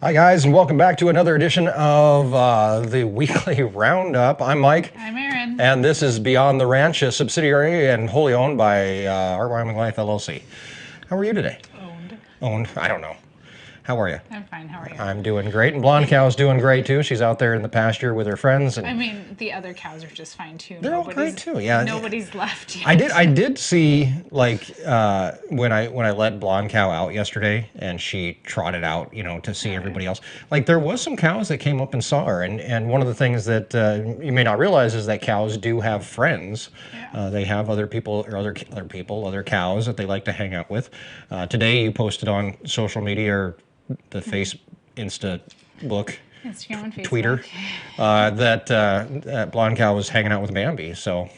Hi guys, and welcome back to another edition of the weekly Roundup. I'm Mike. I'm Erin. And this is Beyond the Ranch, a subsidiary and wholly owned by our Wyoming Life LLC. How are you today? Owned? I don't know. How are you? I'm fine. How are you? I'm doing great, and Blonde Cow's doing great too. She's out there in the pasture with her friends. And I mean, the other cows are just fine too. they're all great too. Yeah. Nobody's left yet. I did see, like, when I let Blonde Cow out yesterday and she trotted out, to see everybody else. Like, there was some cows that came up and saw her, and one of the things that you may not realize is that cows do have friends. Yeah. They have other people or other cows that they like to hang out with. Today you posted on social media or the Face Insta book. Instagram and Facebook. Tweeter, that Blonde Cow was hanging out with Bambi. So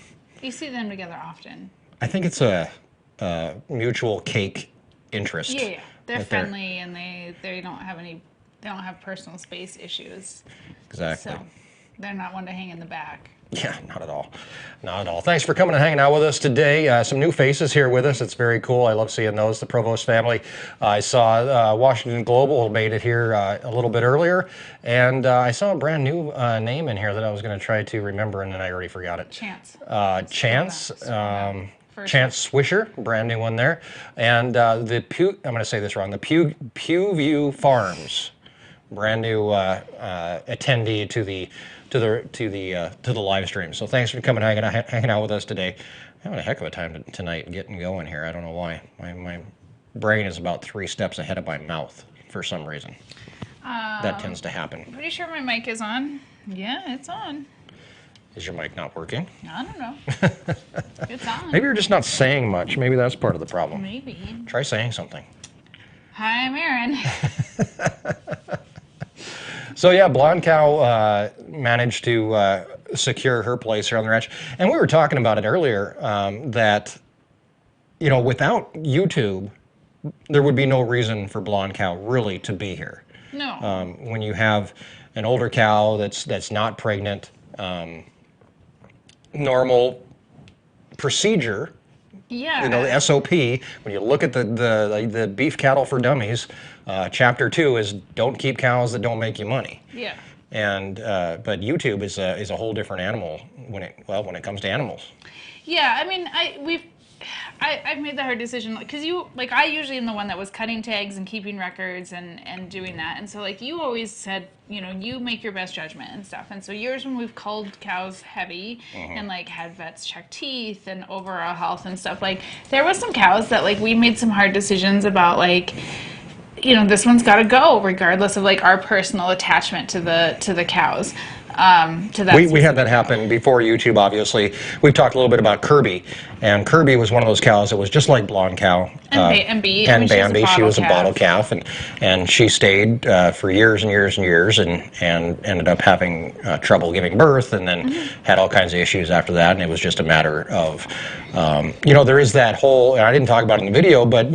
You see them together often. I think it's a mutual cake interest. Yeah. They're friendly and they don't have personal space issues. Exactly. So they're not one to hang in the back. Yeah, not at all. Not at all. Thanks for coming and hanging out with us today. Some new faces here with us. It's very cool. I love seeing those. The Provost family. I saw Washington Global made it here a little bit earlier. And I saw a brand new name in here that I was going to try to remember, and then I already forgot it. Chance. Chance. Chance Swisher, brand new one there. And I'm going to say this wrong, the Pewview Farms, brand new attendee to the live stream. So thanks for coming and hanging out with us today. I'm having a heck of a time tonight getting going here. I don't know why. My brain is about 3 steps ahead of my mouth for some reason. That tends to happen. Pretty sure my mic is on. Yeah, it's on. Is your mic not working? I don't know. It's on. Maybe you're just not saying much. Maybe that's part of the problem. Maybe. Try saying something. Hi, I'm Erin. So yeah, Blonde Cow managed to secure her place here on the ranch, and we were talking about it earlier that without YouTube, there would be no reason for Blonde Cow really to be here. No. When you have an older cow that's not pregnant, normal procedure. Yeah. The SOP, when you look at the Beef Cattle for Dummies, Chapter 2 is don't keep cows that don't make you money. Yeah. And but YouTube is a whole different animal when it comes to animals. Yeah, I mean, I've made the hard decision because I usually am the one that was cutting tags and keeping records and doing that, and so you always said you make your best judgment and stuff, and so years when we've culled cows heavy and had vets check teeth and overall health and stuff, there was some cows that we made some hard decisions about this one's got to go regardless of our personal attachment to the cows. To that we had that happen before YouTube, obviously. We've talked a little bit about Kirby, and Kirby was one of those cows that was just like Blonde Cow. And Bambi. She was a bottle calf, and she stayed for years and years and years, and ended up having trouble giving birth, and then had all kinds of issues after that. And it was just a matter of, there is that whole. And I didn't talk about it in the video, but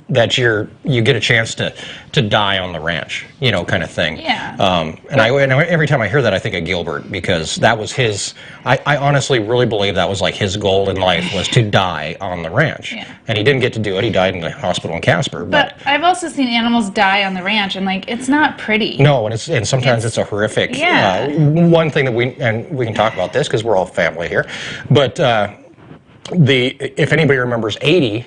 that you get a chance to die on the ranch, kind of thing. Yeah. And every time I hear that, I think of Gilbert, because that was his. I honestly really believe that was his goal in life, was to die on the ranch. Yeah. And he didn't get to do it. He died in the hospital in Casper. But I've also seen animals die on the ranch, and it's not pretty. No, and sometimes it's a horrific. Yeah. One thing that we can talk about this because we're all family here, but if anybody remembers 80,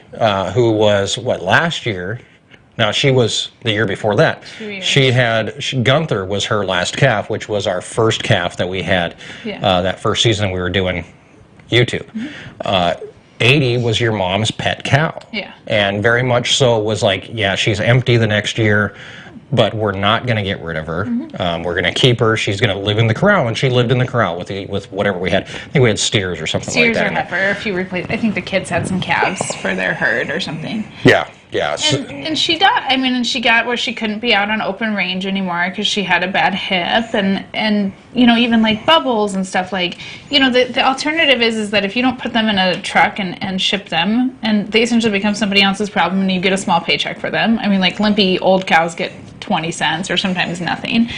who was last year. Now, she was the year before that. 2 years. Gunther was her last calf, which was our first calf that we had that first season we were doing YouTube. 80 was your mom's pet cow. Yeah. And very much so was she's empty the next year, but we're not going to get rid of her. We're going to keep her. She's going to live in the corral, and she lived in the corral with whatever we had. I think we had steers or something like that. Steers or heifer. If you replace, I think the kids had some calves for their herd or something. Yeah. And she died. I mean, and she got where she couldn't be out on open range anymore because she had a bad hip, and even bubbles and stuff. The alternative is that if you don't put them in a truck and ship them, and they essentially become somebody else's problem, and you get a small paycheck for them. I mean, limpy old cows get 20 cents or sometimes nothing,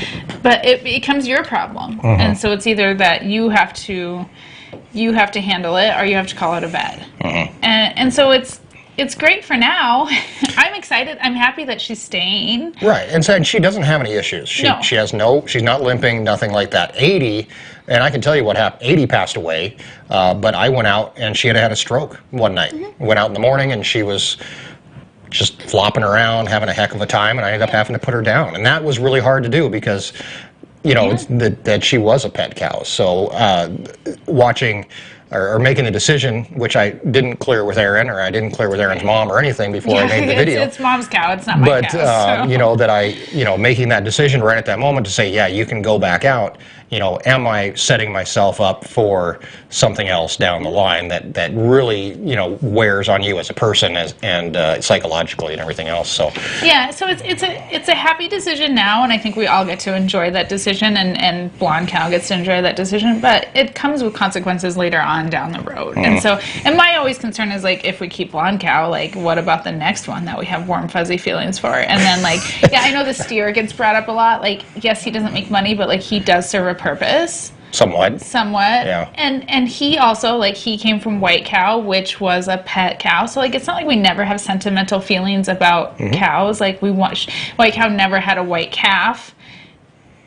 but it becomes your problem. And so it's either that you have to handle it or you have to call it a vet. And so it's it's great for now. I'm excited. I'm happy that she's staying. Right, and so she doesn't have any issues. She's not limping, nothing like that. 80, and I can tell you what happened. 80 passed away, but I went out and she had had a stroke one night. Went out in the morning and she was just flopping around, having a heck of a time, and I ended up having to put her down. And that was really hard to do because, that she was a pet cow. So watching or making the decision, which I didn't clear with Erin, or I didn't clear with Erin's mom or anything before I made the video. It's mom's cow, it's not my cow. But, that making that decision right at that moment to say, yeah, you can go back out, am I setting myself up for something else down the line that really, wears on you as a person and psychologically and everything else. So yeah, so it's a happy decision now, and I think we all get to enjoy that decision, and blonde cow gets to enjoy that decision, but it comes with consequences later on down the road. And my always concern is, like, if we keep blonde cow, like, what about the next one that we have warm fuzzy feelings for? And then, like, yeah, I know the steer gets brought up a lot. Like, yes, he doesn't make money, but, like, he does serve a purpose. Somewhat. Yeah. And he also, like, he came from white cow, which was a pet cow. So, like, it's not like we never have sentimental feelings about cows. Like, white cow never had a white calf,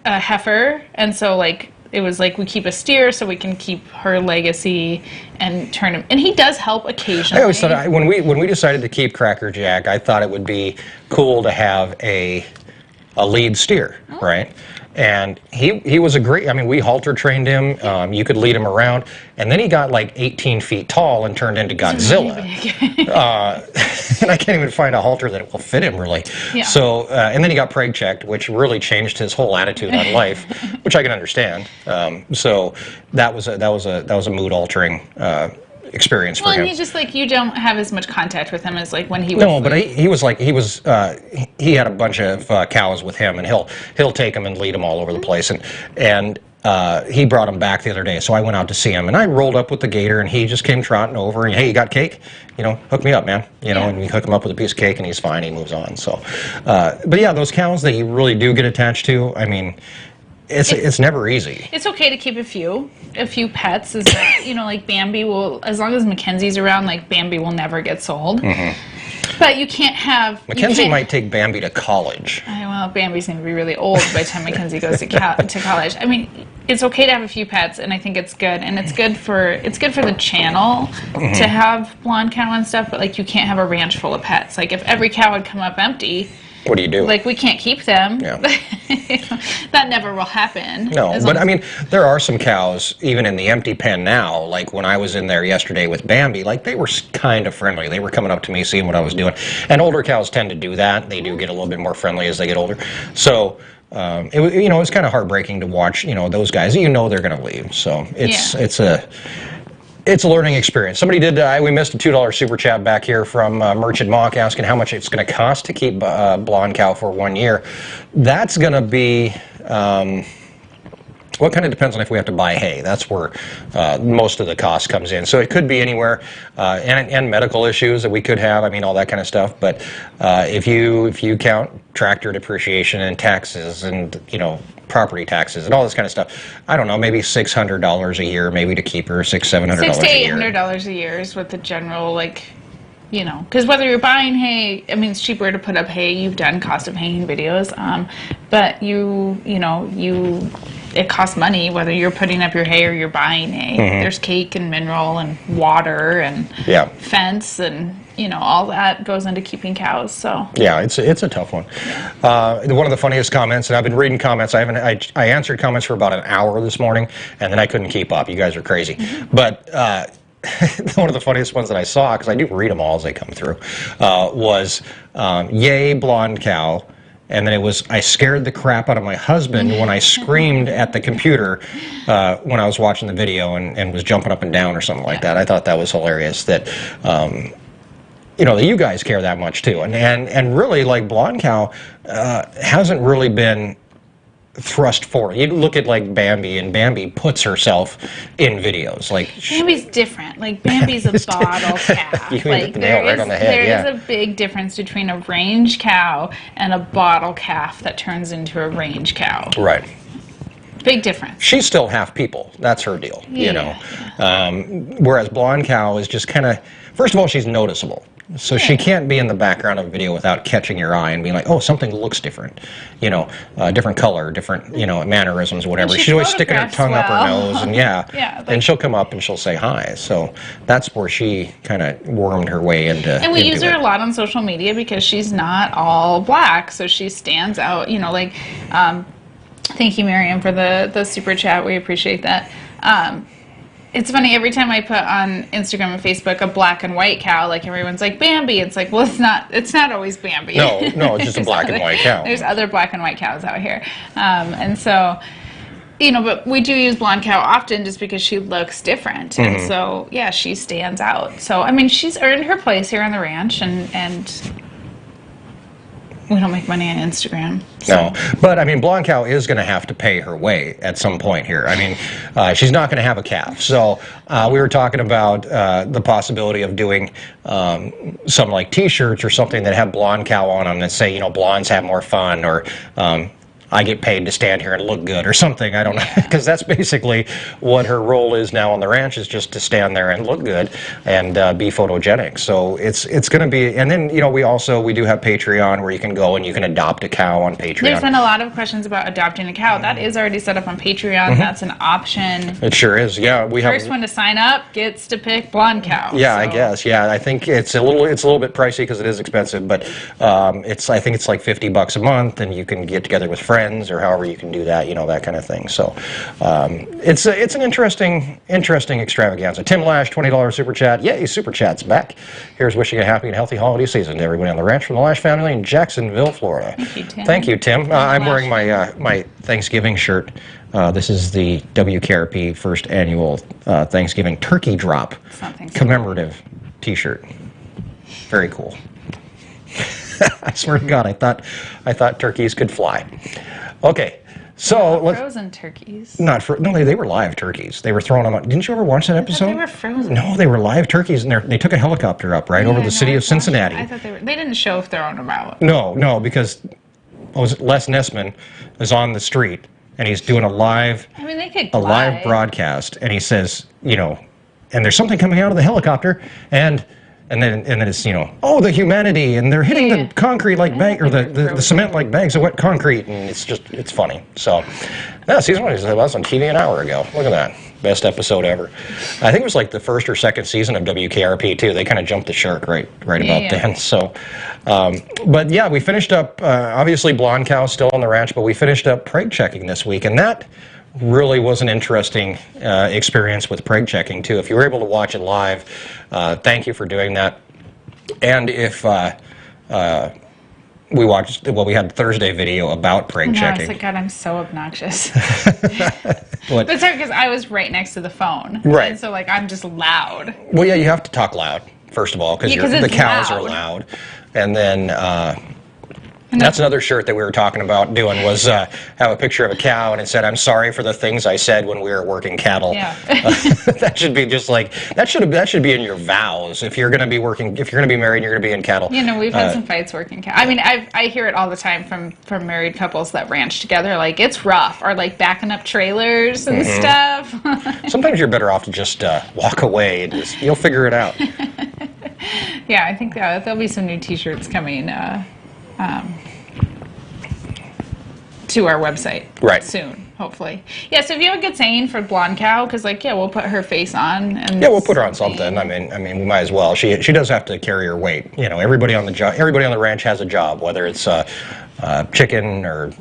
a heifer. And so, like, it was like we keep a steer so we can keep her legacy and turn him. And he does help occasionally. I always thought when we decided to keep Cracker Jack, I thought it would be cool to have a lead steer, right? And he was a great, we halter trained him. You could lead him around. And then he got like 18 feet tall and turned into Godzilla. And I can't even find a halter that will fit him, really. Yeah. So, and then he got preg checked, which really changed his whole attitude on life, which I can understand. So that was a mood altering experience for him. Well, he's just like, you don't have as much contact with him as like when he was. No, but he had a bunch of cows with him, and he'll take them and lead them all over the place, and he brought him back the other day, so I went out to see him, and I rolled up with the gator, and he just came trotting over, and hey, you got cake? Hook me up, man. And we hook him up with a piece of cake, and he's fine. He moves on. So, but yeah, those cows that you really do get attached to, it's never easy. It's okay to keep a few pets. Is that, like Bambi will, as long as Mackenzie's around, like Bambi will never get sold. But you can't have... Mackenzie might take Bambi to college. Well, Bambi's going to be really old by the time Mackenzie goes to college. It's okay to have a few pets, and I think it's good. And it's good for the channel to have blonde cow and stuff, but like you can't have a ranch full of pets. Like if every cow would come up empty... What do you do? Like, we can't keep them. Yeah. That never will happen. No, but there are some cows, even in the empty pen now, like when I was in there yesterday with Bambi, like they were kind of friendly. They were coming up to me, seeing what I was doing. And older cows tend to do that. They do get a little bit more friendly as they get older. So, it was kind of heartbreaking to watch, those guys. They're going to leave. So, it's a learning experience. Somebody did, we missed a $2 super chat back here from Merchant Mock asking how much it's going to cost to keep blonde cow for 1 year. That's going to be, what kind of depends on if we have to buy hay. That's where most of the cost comes in. So it could be anywhere, and medical issues that we could have, all that kind of stuff. But if you count tractor depreciation and taxes and, property taxes and all this kind of stuff, I don't know, maybe $600 a year, maybe to keep her, $700 $600 to $800 a year is what the general, because whether you're buying hay, it's cheaper to put up hay. You've done cost of haying videos, but it costs money whether you're putting up your hay or you're buying hay. There's cake and mineral and water and fence and all that goes into keeping cows. So yeah, it's a tough one. One of the funniest comments, and I've been reading comments. I answered comments for about an hour this morning, and then I couldn't keep up. You guys are crazy, but. One of the funniest ones that I saw, because I do read them all as they come through, was yay blonde cow, and then it was I scared the crap out of my husband when I screamed at the computer when I was watching the video and was jumping up and down or something like that. I thought that was hilarious that that you guys care that much too, and really, like, blonde cow hasn't really been thrust forward. You look at like Bambi, and Bambi puts herself in videos. Like Bambi's different. Like Bambi's a bottle calf. You hit the nail right on the head. There is a big difference between a range cow and a bottle calf that turns into a range cow. Right. Big difference. She's still half people. That's her deal. Whereas blonde cow is just kind of. First of all, she's noticeable. So she can't be in the background of a video without catching your eye and being like, oh, something looks different. You know, different color, different, you know, mannerisms, whatever. She's always sticking her tongue up her nose, and and she'll come up and she'll say hi. So that's where she kind of wormed her way into And we use her a lot on social media because she's not all black, so she stands out, you know, like, thank you, Miriam, for the super chat. We appreciate that. It's funny, every time I put on Instagram and Facebook a black and white cow, like everyone's like, Bambi. It's like, well, it's not always Bambi. No, it's just a black and white cow. There's other black and white cows out here. And so, you know, but we do use blonde cow often just because she looks different. And so, yeah, she stands out. So, I mean, she's earned her place here on the ranch, and we don't make money on Instagram. So. No, but I mean, blonde cow is going to have to pay her way at some point here. I mean, she's not going to have a calf. So we were talking about the possibility of doing some like T-shirts or something that have blonde cow on them that say, you know, blondes have more fun, or I get paid to stand here and look good or something. I don't know, because that's basically what her role is now on the ranch, is just to stand there and look good and be photogenic. So it's going to be, and then, you know, we do have Patreon where you can go and you can adopt a cow on Patreon. There's been a lot of questions about adopting a cow. That is already set up on Patreon. That's an option. It sure is. Yeah, we have. First one to sign up gets to pick blonde cow. Yeah, so. I guess. Yeah, I think it's a little bit pricey because it is expensive, but I think it's like $50 a month, and you can get together with friends or however you can do that, you know, that kind of thing. So it's an interesting extravaganza. Tim Lash, $20 super chat. Yay, super chat's back. Here's wishing a happy and healthy holiday season to everybody on the ranch from the Lash family in Jacksonville, Florida. Thank you, Tim. Thank you, Tim. I'm wearing my Thanksgiving shirt. This is the WKRP first annual Thanksgiving turkey drop commemorative T-shirt. Very cool. I swear to God, I thought turkeys could fly. Okay, so frozen turkeys. No, they were live turkeys. They were throwing them out. Didn't you ever watch that episode? They were frozen. No, they were live turkeys, and they took a helicopter up over the city of Cincinnati. I thought they didn't show throwing them out. No, because Les Nessman is on the street and he's doing a live broadcast, and he says, you know, and there's something coming out of the helicopter, and then it's, you know, oh, the humanity, and they're hitting the concrete like bang, or the cement like bags of wet concrete, and it's funny. So, yeah, season 1 was on TV an hour ago. Look at that. Best episode ever. I think it was like the first or second season of WKRP too. They kind of jumped the shark right about then. So, but yeah, we finished up, obviously blonde cow still on the ranch, but we finished up preg checking this week, and that really was an interesting experience with preg checking too. If you were able to watch it live, thank you for doing that. And if we had Thursday video about preg checking. I was like, God, I'm so obnoxious. But sorry, because I was right next to the phone. Right. And so, like, I'm just loud. Well, yeah, you have to talk loud, first of all, because the cows are loud. And then that's another shirt that we were talking about doing, was have a picture of a cow, and it said, "I'm sorry for the things I said when we were working cattle." Yeah. That should be just like, that should be in your vows if you're going to be working, if you're going to be married and you're going to be in cattle. You know, we've had some fights working cattle. I mean, I hear it all the time from married couples that ranch together, like, it's rough, or like backing up trailers and stuff. Sometimes you're better off to just walk away and you'll figure it out. Yeah, I think there'll be some new T-shirts coming to our website soon, hopefully. Yeah, so if you have a good saying for blonde cow, because we'll put her face on. And we'll put her on something. I mean, we might as well. She does have to carry her weight. You know, everybody on the ranch has a job, whether it's chicken or.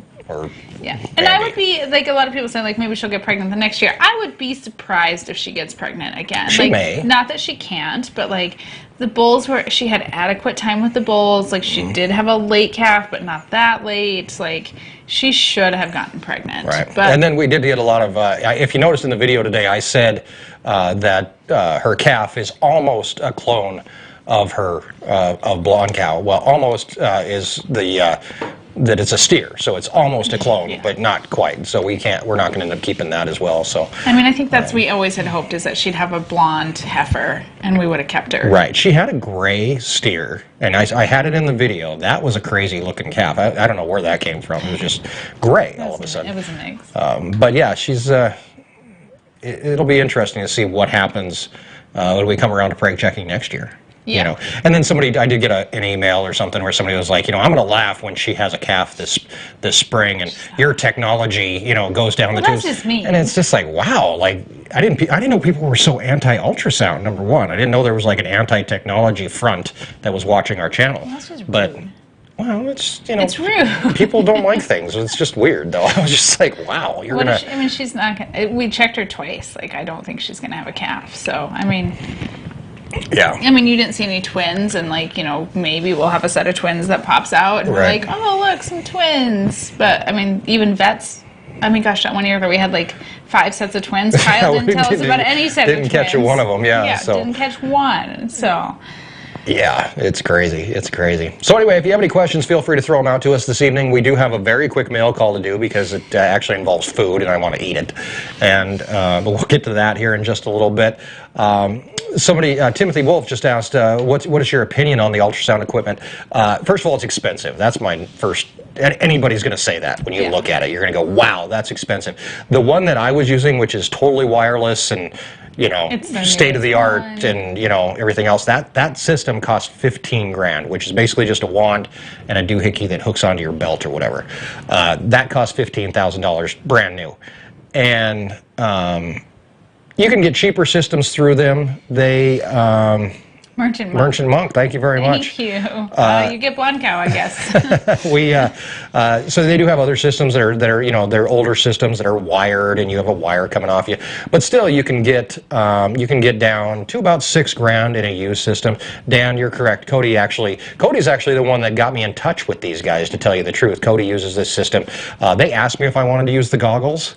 Yeah, and I would be, like, a lot of people say, like, maybe she'll get pregnant the next year. I would be surprised if she gets pregnant again. She may. Not that she can't, but, like, the bulls she had adequate time with the bulls. Like, she did have a late calf, but not that late. Like, she should have gotten pregnant. Right. But, and then we did get a lot of, if you noticed in the video today, I said that her calf is almost a clone of her, of blonde cow. Well, almost is that it's a steer, so it's almost a clone, but not quite. So we're not going to end up keeping that as well. So I mean, I think we always had hoped is that she'd have a blonde heifer, and we would have kept her. Right. She had a gray steer, and I had it in the video. That was a crazy looking calf. I don't know where that came from. It was just gray all of a sudden. It was a mix. But yeah, she's. It'll be interesting to see what happens when we come around to preg checking next year. Yeah. You know, and then I did get an email or something where somebody was like, I'm going to laugh when she has a calf this spring, and your technology, goes down the tubes. That's just me. And it's just like, wow, like I didn't know people were so anti-ultrasound. Number one, I didn't know there was like an anti-technology front that was watching our channel. Well, that's just but rude. well, it's It's rude. people don't like things. It's just weird, though. I was just like, wow, you're What gonna. if I mean, she's not gonna, we checked her twice. Like, I don't think she's gonna have a calf. So, I mean, Yeah. you didn't see any twins, and like, maybe we'll have a set of twins that pops out, and we're Right. like, oh, look, some twins. But I mean, even vets. I mean, gosh, that one year ago we had like 5 sets of twins. Kyle didn't tell us about any set of twins. Didn't catch one of them. Yeah. Yeah, So. didn't catch one. So. Yeah, it's crazy. It's crazy. So anyway, if you have any questions, feel free to throw them out to us this evening. We do have a very quick mail call to do because it actually involves food and I want to eat it. And but we'll get to that here in just a little bit. Somebody, Timothy Wolf, just asked, what is your opinion on the ultrasound equipment? First of all, it's expensive. That's my first. Anybody's going to say that when you look at it. You're going to go, wow, that's expensive. The one that I was using, which is totally wireless and state of the art and everything else. That system cost $15,000, which is basically just a wand and a doohickey that hooks onto your belt or whatever. That cost $15,000, brand new, and you can get cheaper systems through them. They Merchant Monk, thank you very much. Thank you. You get Blonde Cow, I guess. So they do have other systems that are they're older systems that are wired, and you have a wire coming off you. But still, you can get down to about $6,000 in a used system. Dan, you're correct. Cody's actually the one that got me in touch with these guys. To tell you the truth, Cody uses this system. They asked me if I wanted to use the goggles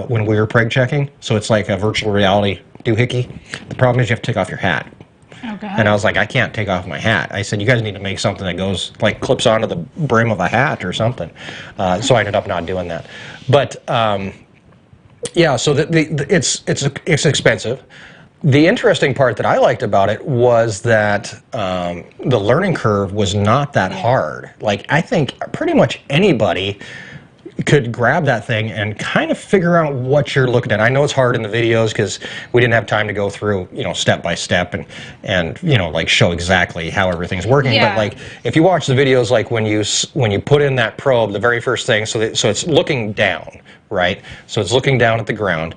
when we were preg checking. So it's like a virtual reality doohickey. The problem is you have to take off your hat. Okay. And I was like, I can't take off my hat. I said, you guys need to make something that goes, like, clips onto the brim of a hat or something. So I ended up not doing that. But, so it's expensive. The interesting part that I liked about it was that the learning curve was not that hard. Like, I think pretty much anybody could grab that thing and kind of figure out what you're looking at. I know it's hard in the videos because we didn't have time to go through, step by step and like show exactly how everything's working. Yeah. But like if you watch the videos, like when you put in that probe, the very first thing, so it's looking down, right? So it's looking down at the ground.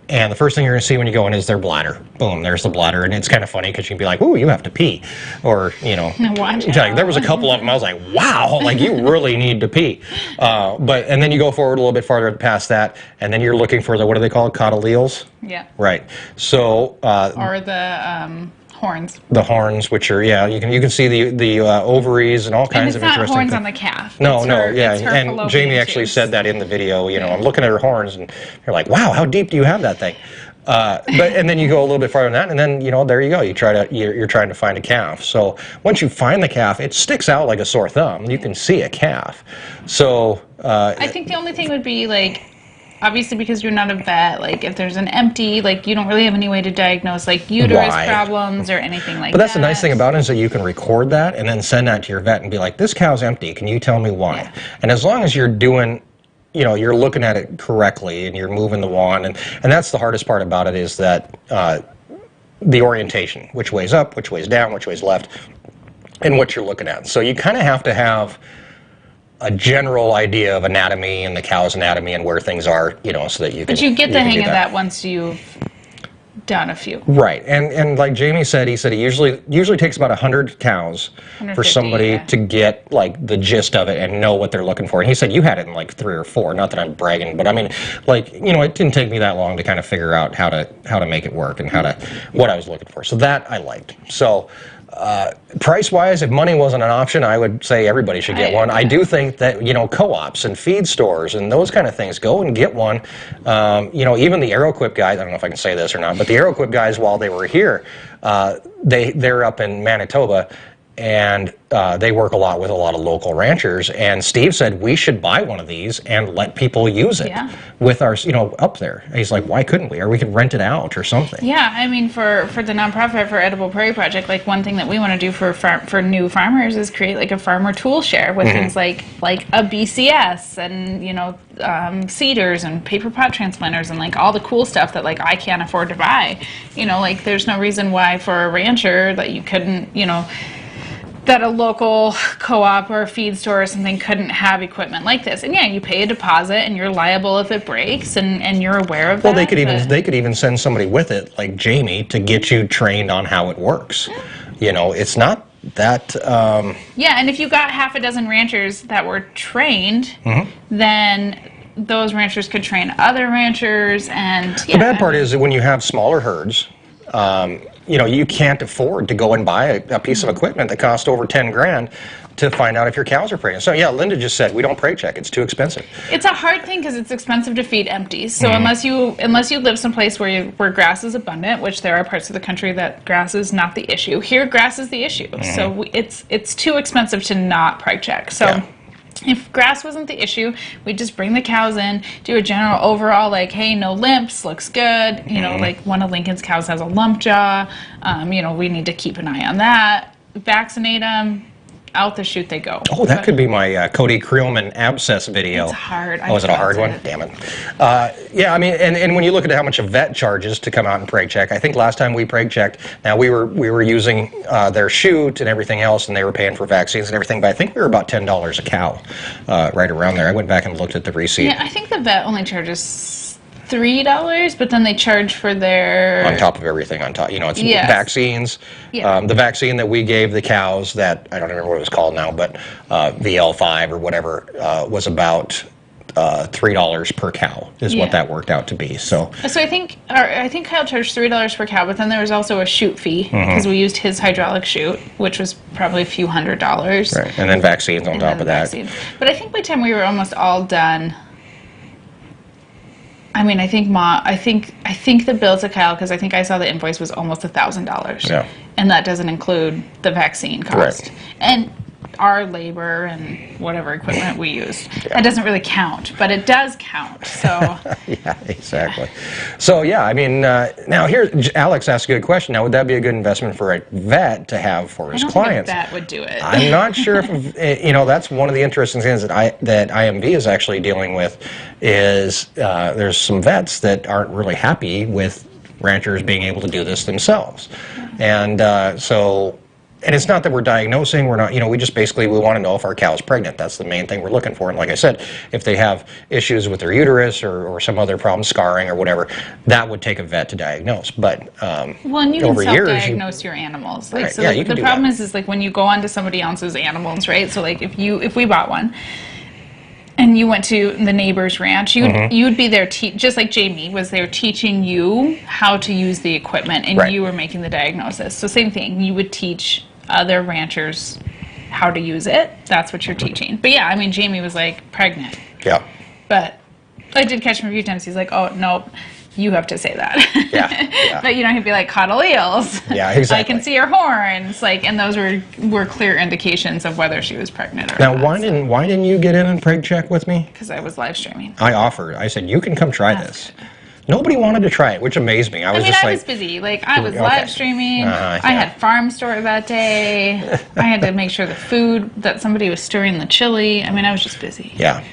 And the first thing you're going to see when you go in is their bladder. Boom, there's the bladder. And it's kind of funny because you can be like, ooh, you have to pee. Or, Watch like, there was a couple of them. I was like, wow, like you really need to pee. And then you go forward a little bit farther past that. And then you're looking for what do they call it? Cotyledons? Yeah. Right. So. Or the horns. The horns, which are, you can see the ovaries and all kinds of interesting horns things. on the calf. No, It's her and Jamie actually said that in the video. I'm looking at her horns, and you're like, wow, how deep do you have that thing? And then you go a little bit farther than that, and then there you go. You're trying to find a calf. So once you find the calf, it sticks out like a sore thumb. You can see a calf. So I think the only thing would be like, obviously, because you're not a vet, like if there's an empty, like you don't really have any way to diagnose like uterus problems or anything like that. But that's the nice thing about it is that you can record that and then send that to your vet and be like, this cow's empty. Can you tell me why? Yeah. And as long as you're doing, you're looking at it correctly and you're moving the wand. And that's the hardest part about it is that the orientation, which way's up, which way's down, which way's left, and what you're looking at. So you kind of have to have a general idea of anatomy and the cow's anatomy and where things are, so that you can. But you get the hang of that once you've done a few. Right, and like Jamie said, he usually takes about 100 cows for somebody to get like the gist of it and know what they're looking for. And he said you had it in like 3 or 4. Not that I'm bragging, but I mean, like it didn't take me that long to kind of figure out how to make it work and what I was looking for. So that I liked. So. Price-wise, if money wasn't an option, I would say everybody should get one. I do think that, co-ops and feed stores and those kind of things, go and get one. Even the AeroQuip guys, I don't know if I can say this or not, but the AeroQuip guys, while they were here, they're up in Manitoba, and they work a lot with a lot of local ranchers. And Steve said we should buy one of these and let people use it with our, up there. And he's like, why couldn't we? Or we could rent it out or something. Yeah, I mean, for the nonprofit for Edible Prairie Project, like one thing that we want to do for new farmers is create like a farmer tool share with things like a BCS and seeders and paper pot transplanters and like all the cool stuff that like I can't afford to buy. Like there's no reason why for a rancher that you couldn't, that a local co-op or a feed store or something couldn't have equipment like this. And yeah, you pay a deposit and you're liable if it breaks and you're aware of that. Well, they could even send somebody with it, like Jamie, to get you trained on how it works. It's not that... Yeah, and if you got half a dozen ranchers that were trained, then those ranchers could train other ranchers. And the bad part is that when you have smaller herds, you can't afford to go and buy a piece of equipment that costs over 10 grand to find out if your cows are pregnant. So yeah, Linda just said we don't preg check; it's too expensive. It's a hard thing because it's expensive to feed empties. So unless you live someplace where grass is abundant, which there are parts of the country that grass is not the issue. Here, grass is the issue. So it's too expensive to not preg check. So. If grass wasn't the issue, we'd just bring the cows in, do a general overall, like, hey, no limps, looks good. Like one of Lincoln's cows has a lump jaw. We need to keep an eye on that. Vaccinate them. Out the chute they go. Oh, that could be my Cody Creelman abscess video. It's hard. Oh, is it a hard one? Damn it. Yeah, I mean, and when you look at how much a vet charges to come out and preg check, I think last time we preg checked, now we were using their chute and everything else, and they were paying for vaccines and everything, but I think we were about $10 a cow, right around there. I went back and looked at the receipt. Yeah, I think the vet only charges $3, but then they charge for their... On top of everything, it's vaccines. Yeah. The vaccine that we gave the cows that, I don't remember what it was called now, but VL5 or whatever, was about $3 per cow is what that worked out to be. So I think Kyle charged $3 per cow, but then there was also a chute fee because we used his hydraulic chute, which was probably a few $100s. Right, and then vaccines on top of that. But I think by the time we were almost all done... I mean, I think the bill to Kyle, because I think I saw the invoice was almost $1,000. Yeah. And that doesn't include the vaccine cost. Right. And our labor and whatever equipment we use. Yeah. That doesn't really count, but it does count. So yeah, exactly. Yeah. So yeah, I mean, now here, Alex asked a good question. Now, would that be a good investment for a vet to have for his clients? I don't think a vet would do it. I'm not sure if that's one of the interesting things that IMV is actually dealing with. Is there's some vets that aren't really happy with ranchers being able to do this themselves, and so. And it's not that we're diagnosing, we're not, we just basically, we want to know if our cow's pregnant. That's the main thing we're looking for. And like I said, if they have issues with their uterus or some other problem, scarring or whatever, that would take a vet to diagnose. But well, and you can self-diagnose your animals. Like, right. So the problem is like when you go onto somebody else's animals, right? So like if we bought one, and you went to the neighbor's ranch, you'd be there, just like Jamie was there teaching you how to use the equipment, and you were making the diagnosis. So same thing, you would teach other ranchers how to use it. That's what you're teaching. But yeah, I mean, Jamie was like pregnant. Yeah. But I did catch him a few times. He's like, oh, nope. You have to say that. Yeah. But he'd be like, coddle eels. Yeah, exactly. I can see her horns. Like, and those were clear indications of whether she was pregnant or not. Now, why didn't you get in and preg check with me? Because I was live streaming. I offered. I said, you can come try this. Good. Nobody wanted to try it, which amazed me. I was busy. Like, I was live streaming. I had farm store that day. I had to make sure the food, that somebody was stirring the chili. I mean, I was just busy. Yeah.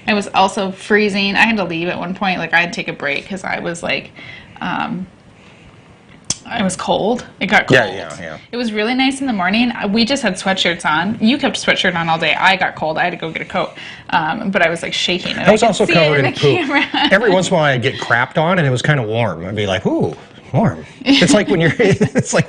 I was also freezing. I had to leave at one point. Like, I had to take a break because I was like, I was cold. It got cold. Yeah. It was really nice in the morning. We just had sweatshirts on. You kept a sweatshirt on all day. I got cold. I had to go get a coat. But I was like shaking. I was also covered in poop. Every once in a while I'd get crapped on and it was kind of warm. I'd be like, ooh, warm. It's like when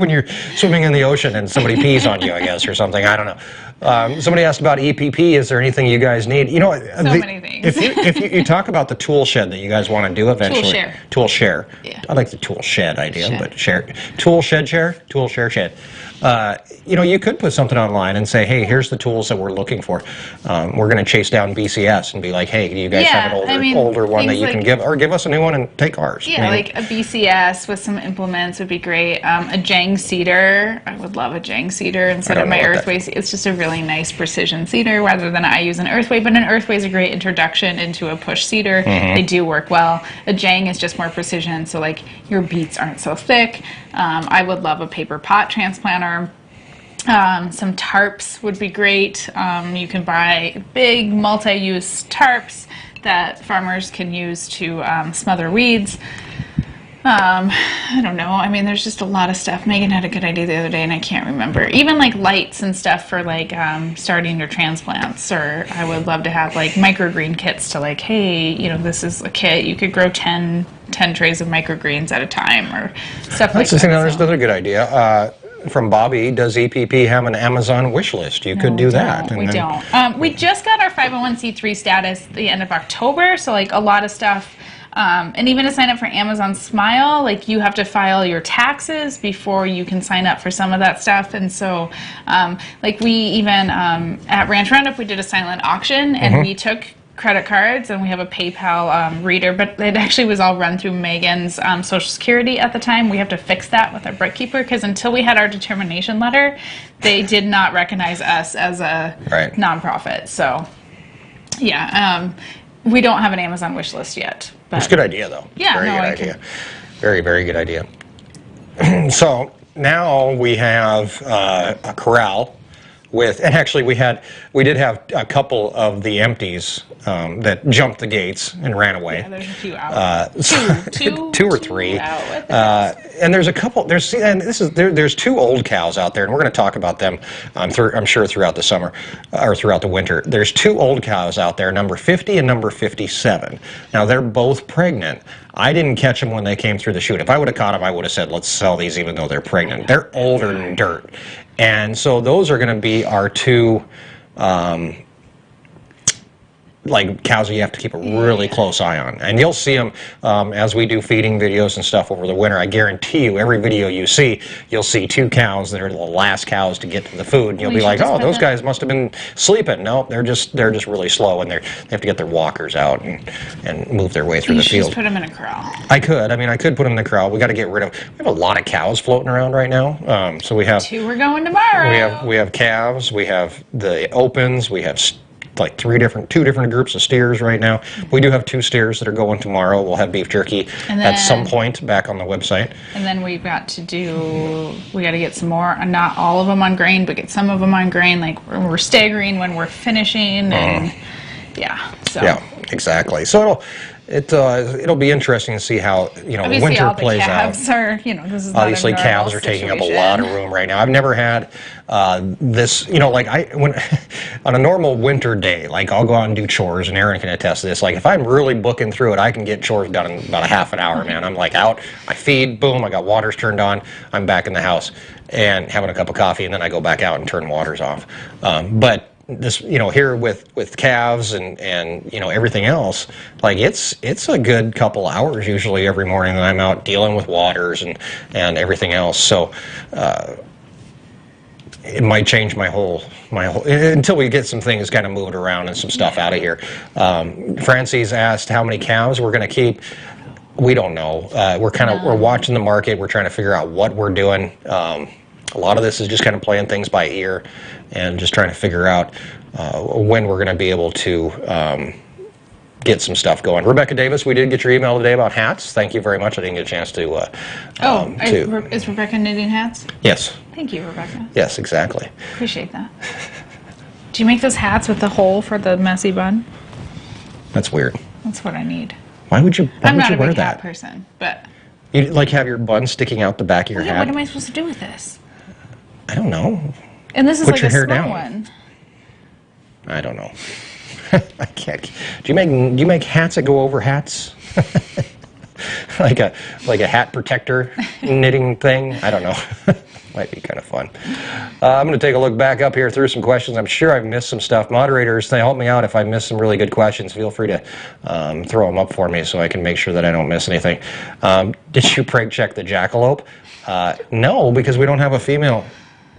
you're swimming in the ocean and somebody pees on you, I guess, or something. I don't know. Somebody asked about EPP. Is there anything you guys need? You know, So many things. If you talk about the tool shed that you guys want to do eventually. Tool share. Yeah. I like the tool shed idea, Shed. but tool shed. You know, you could put something online and say, hey, here's the tools that we're looking for. We're going to chase down BCS and be like, hey, do you guys have an older one that you can give, or give us a new one and take ours? Yeah, like a BCS with some implements would be great. A Jang seeder, I would love a Jang seeder instead of my Earthway. It's just a really nice precision seeder rather than I use an Earthway, but an Earthway is a great introduction into a push seeder. They do work well. A Jang is just more precision, so like your beets aren't so thick. I would love a paper pot transplanter. Some tarps would be great. You can buy big multi-use tarps that farmers can use to smother weeds. I don't know. I mean, there's just a lot of stuff. Megan had a good idea the other day, and I can't remember. Even like lights and stuff for like starting your transplants. Or I would love to have like microgreen kits to like, hey, you know, this is a kit. You could grow 10 trays of microgreens at a time or stuff like that. That's another good idea. From Bobby, does EPP have an Amazon wish list? You could do that. We don't. We just got our 501c3 status the end of October, so like a lot of stuff. And even to sign up for Amazon Smile, like you have to file your taxes before you can sign up for some of that stuff. And so, like we even at Ranch Roundup, we did a silent auction, and we took credit cards, and we have a PayPal reader, but it actually was all run through Megan's Social Security at the time. We have to fix that with our bookkeeper, because until we had our determination letter, they did not recognize us as a nonprofit. So, yeah, we don't have an Amazon wish list yet. But it's a good idea, though. Yeah, very good idea. Very, very good idea. So now we have a corral. And actually, we did have a couple of the empties that jumped the gates and ran away. Yeah, there's a few out. Two or three. And there's a couple. There's two old cows out there, and we're going to talk about them. I'm sure throughout the summer or throughout the winter. There's two old cows out there, number 50 and number 57. Now they're both pregnant. I didn't catch them when they came through the chute. If I would have caught them, I would have said, let's sell these even though they're pregnant. They're older than dirt. And so those are going to be our two like cows that you have to keep a really close eye on. And you'll see them as we do feeding videos and stuff over the winter. I guarantee you, every video you see, you'll see two cows that are the last cows to get to the food. And you'll be like, oh, those guys must have been sleeping. No, they're just really slow, and they have to get their walkers out and move their way through the field. Just put them in a corral. I could put them in the corral. We got to get rid of. We have a lot of cows floating around right now. So we have two. We're going tomorrow. We have calves. We have the opens. We have like two different groups of steers right now. We do have 2 steers that are going tomorrow. We'll have beef jerky at some point back on the website. And then we got to get some more, not all of them on grain, but get some of them on grain. Like we're staggering when we're finishing, and yeah, exactly. So it'll be interesting to see how obviously winter all the plays calves out. This is obviously not a normal calves are taking up a situation. lot of room right now. I've never had this. When on a normal winter day, like I'll go out and do chores, and Erin can attest to this. Like if I'm really booking through it, I can get chores done in about a half an hour. Man, I'm like out. I feed. Boom. I got waters turned on. I'm back in the house and having a cup of coffee, and then I go back out and turn waters off. But this, here with calves and everything else, like it's a good couple hours usually every morning that I'm out dealing with waters and everything else. So it might change my whole until we get some things kind of moved around and some stuff out of here. Francie's asked how many cows we're going to keep. We don't know. We're watching the market. We're trying to figure out what we're doing. A lot of this is just kind of playing things by ear and just trying to figure out when we're going to be able to get some stuff going. Rebecca Davis, we did get your email today about hats. Thank you very much. I didn't get a chance to. Is Rebecca knitting hats? Yes. Thank you, Rebecca. Yes, exactly. Appreciate that. Do you make those hats with the hole for the messy bun? That's weird. That's what I need. Why would you wear that? I'm not a big hat person, but you like have your bun sticking out the back of your hat? What am I supposed to do with this? I don't know. And this is Put like your a hair small down. one. I don't know. I can't. Do you make hats that go over hats? like a hat protector knitting thing. I don't know. Might be kind of fun. I'm going to take a look back up here through some questions. I'm sure I've missed some stuff. Moderators, they help me out if I miss some really good questions. Feel free to throw them up for me so I can make sure that I don't miss anything. Did you preg check the jackalope? No, because we don't have a female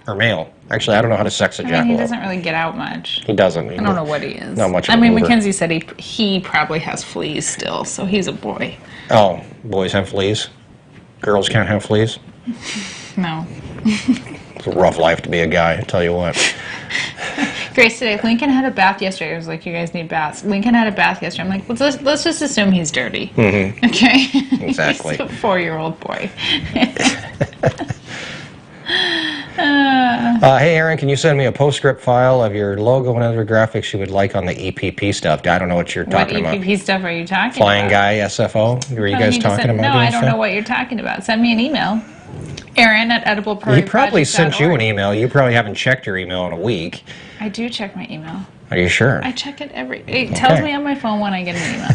or male. Actually, I don't know how to sex a jackalope. He doesn't really get out much. He doesn't. I don't know what he is. Not much. I mean, Mackenzie said he probably has fleas still, so he's a boy. Oh, boys have fleas? Girls can't have fleas? No. It's a rough life to be a guy, I tell you what. Grace today, Lincoln had a bath yesterday. I was like, you guys need baths. Lincoln had a bath yesterday. I'm like, let's just assume he's dirty. Mm-hmm. Okay? Exactly. He's a 4-year-old boy. Hey, Erin, can you send me a postscript file of your logo and other graphics you would like on the EPP stuff? I don't know what you're talking about. What EPP stuff are you talking Flying about? Guy, SFO? Were you guys talking about No, doing I don't stuff? know what you're talking about. Send me an email. Erin at edibleprairie. He probably sent you an email. You probably haven't checked your email in a week. I do check my email. Are you sure? I check it It tells me on my phone when I get an email.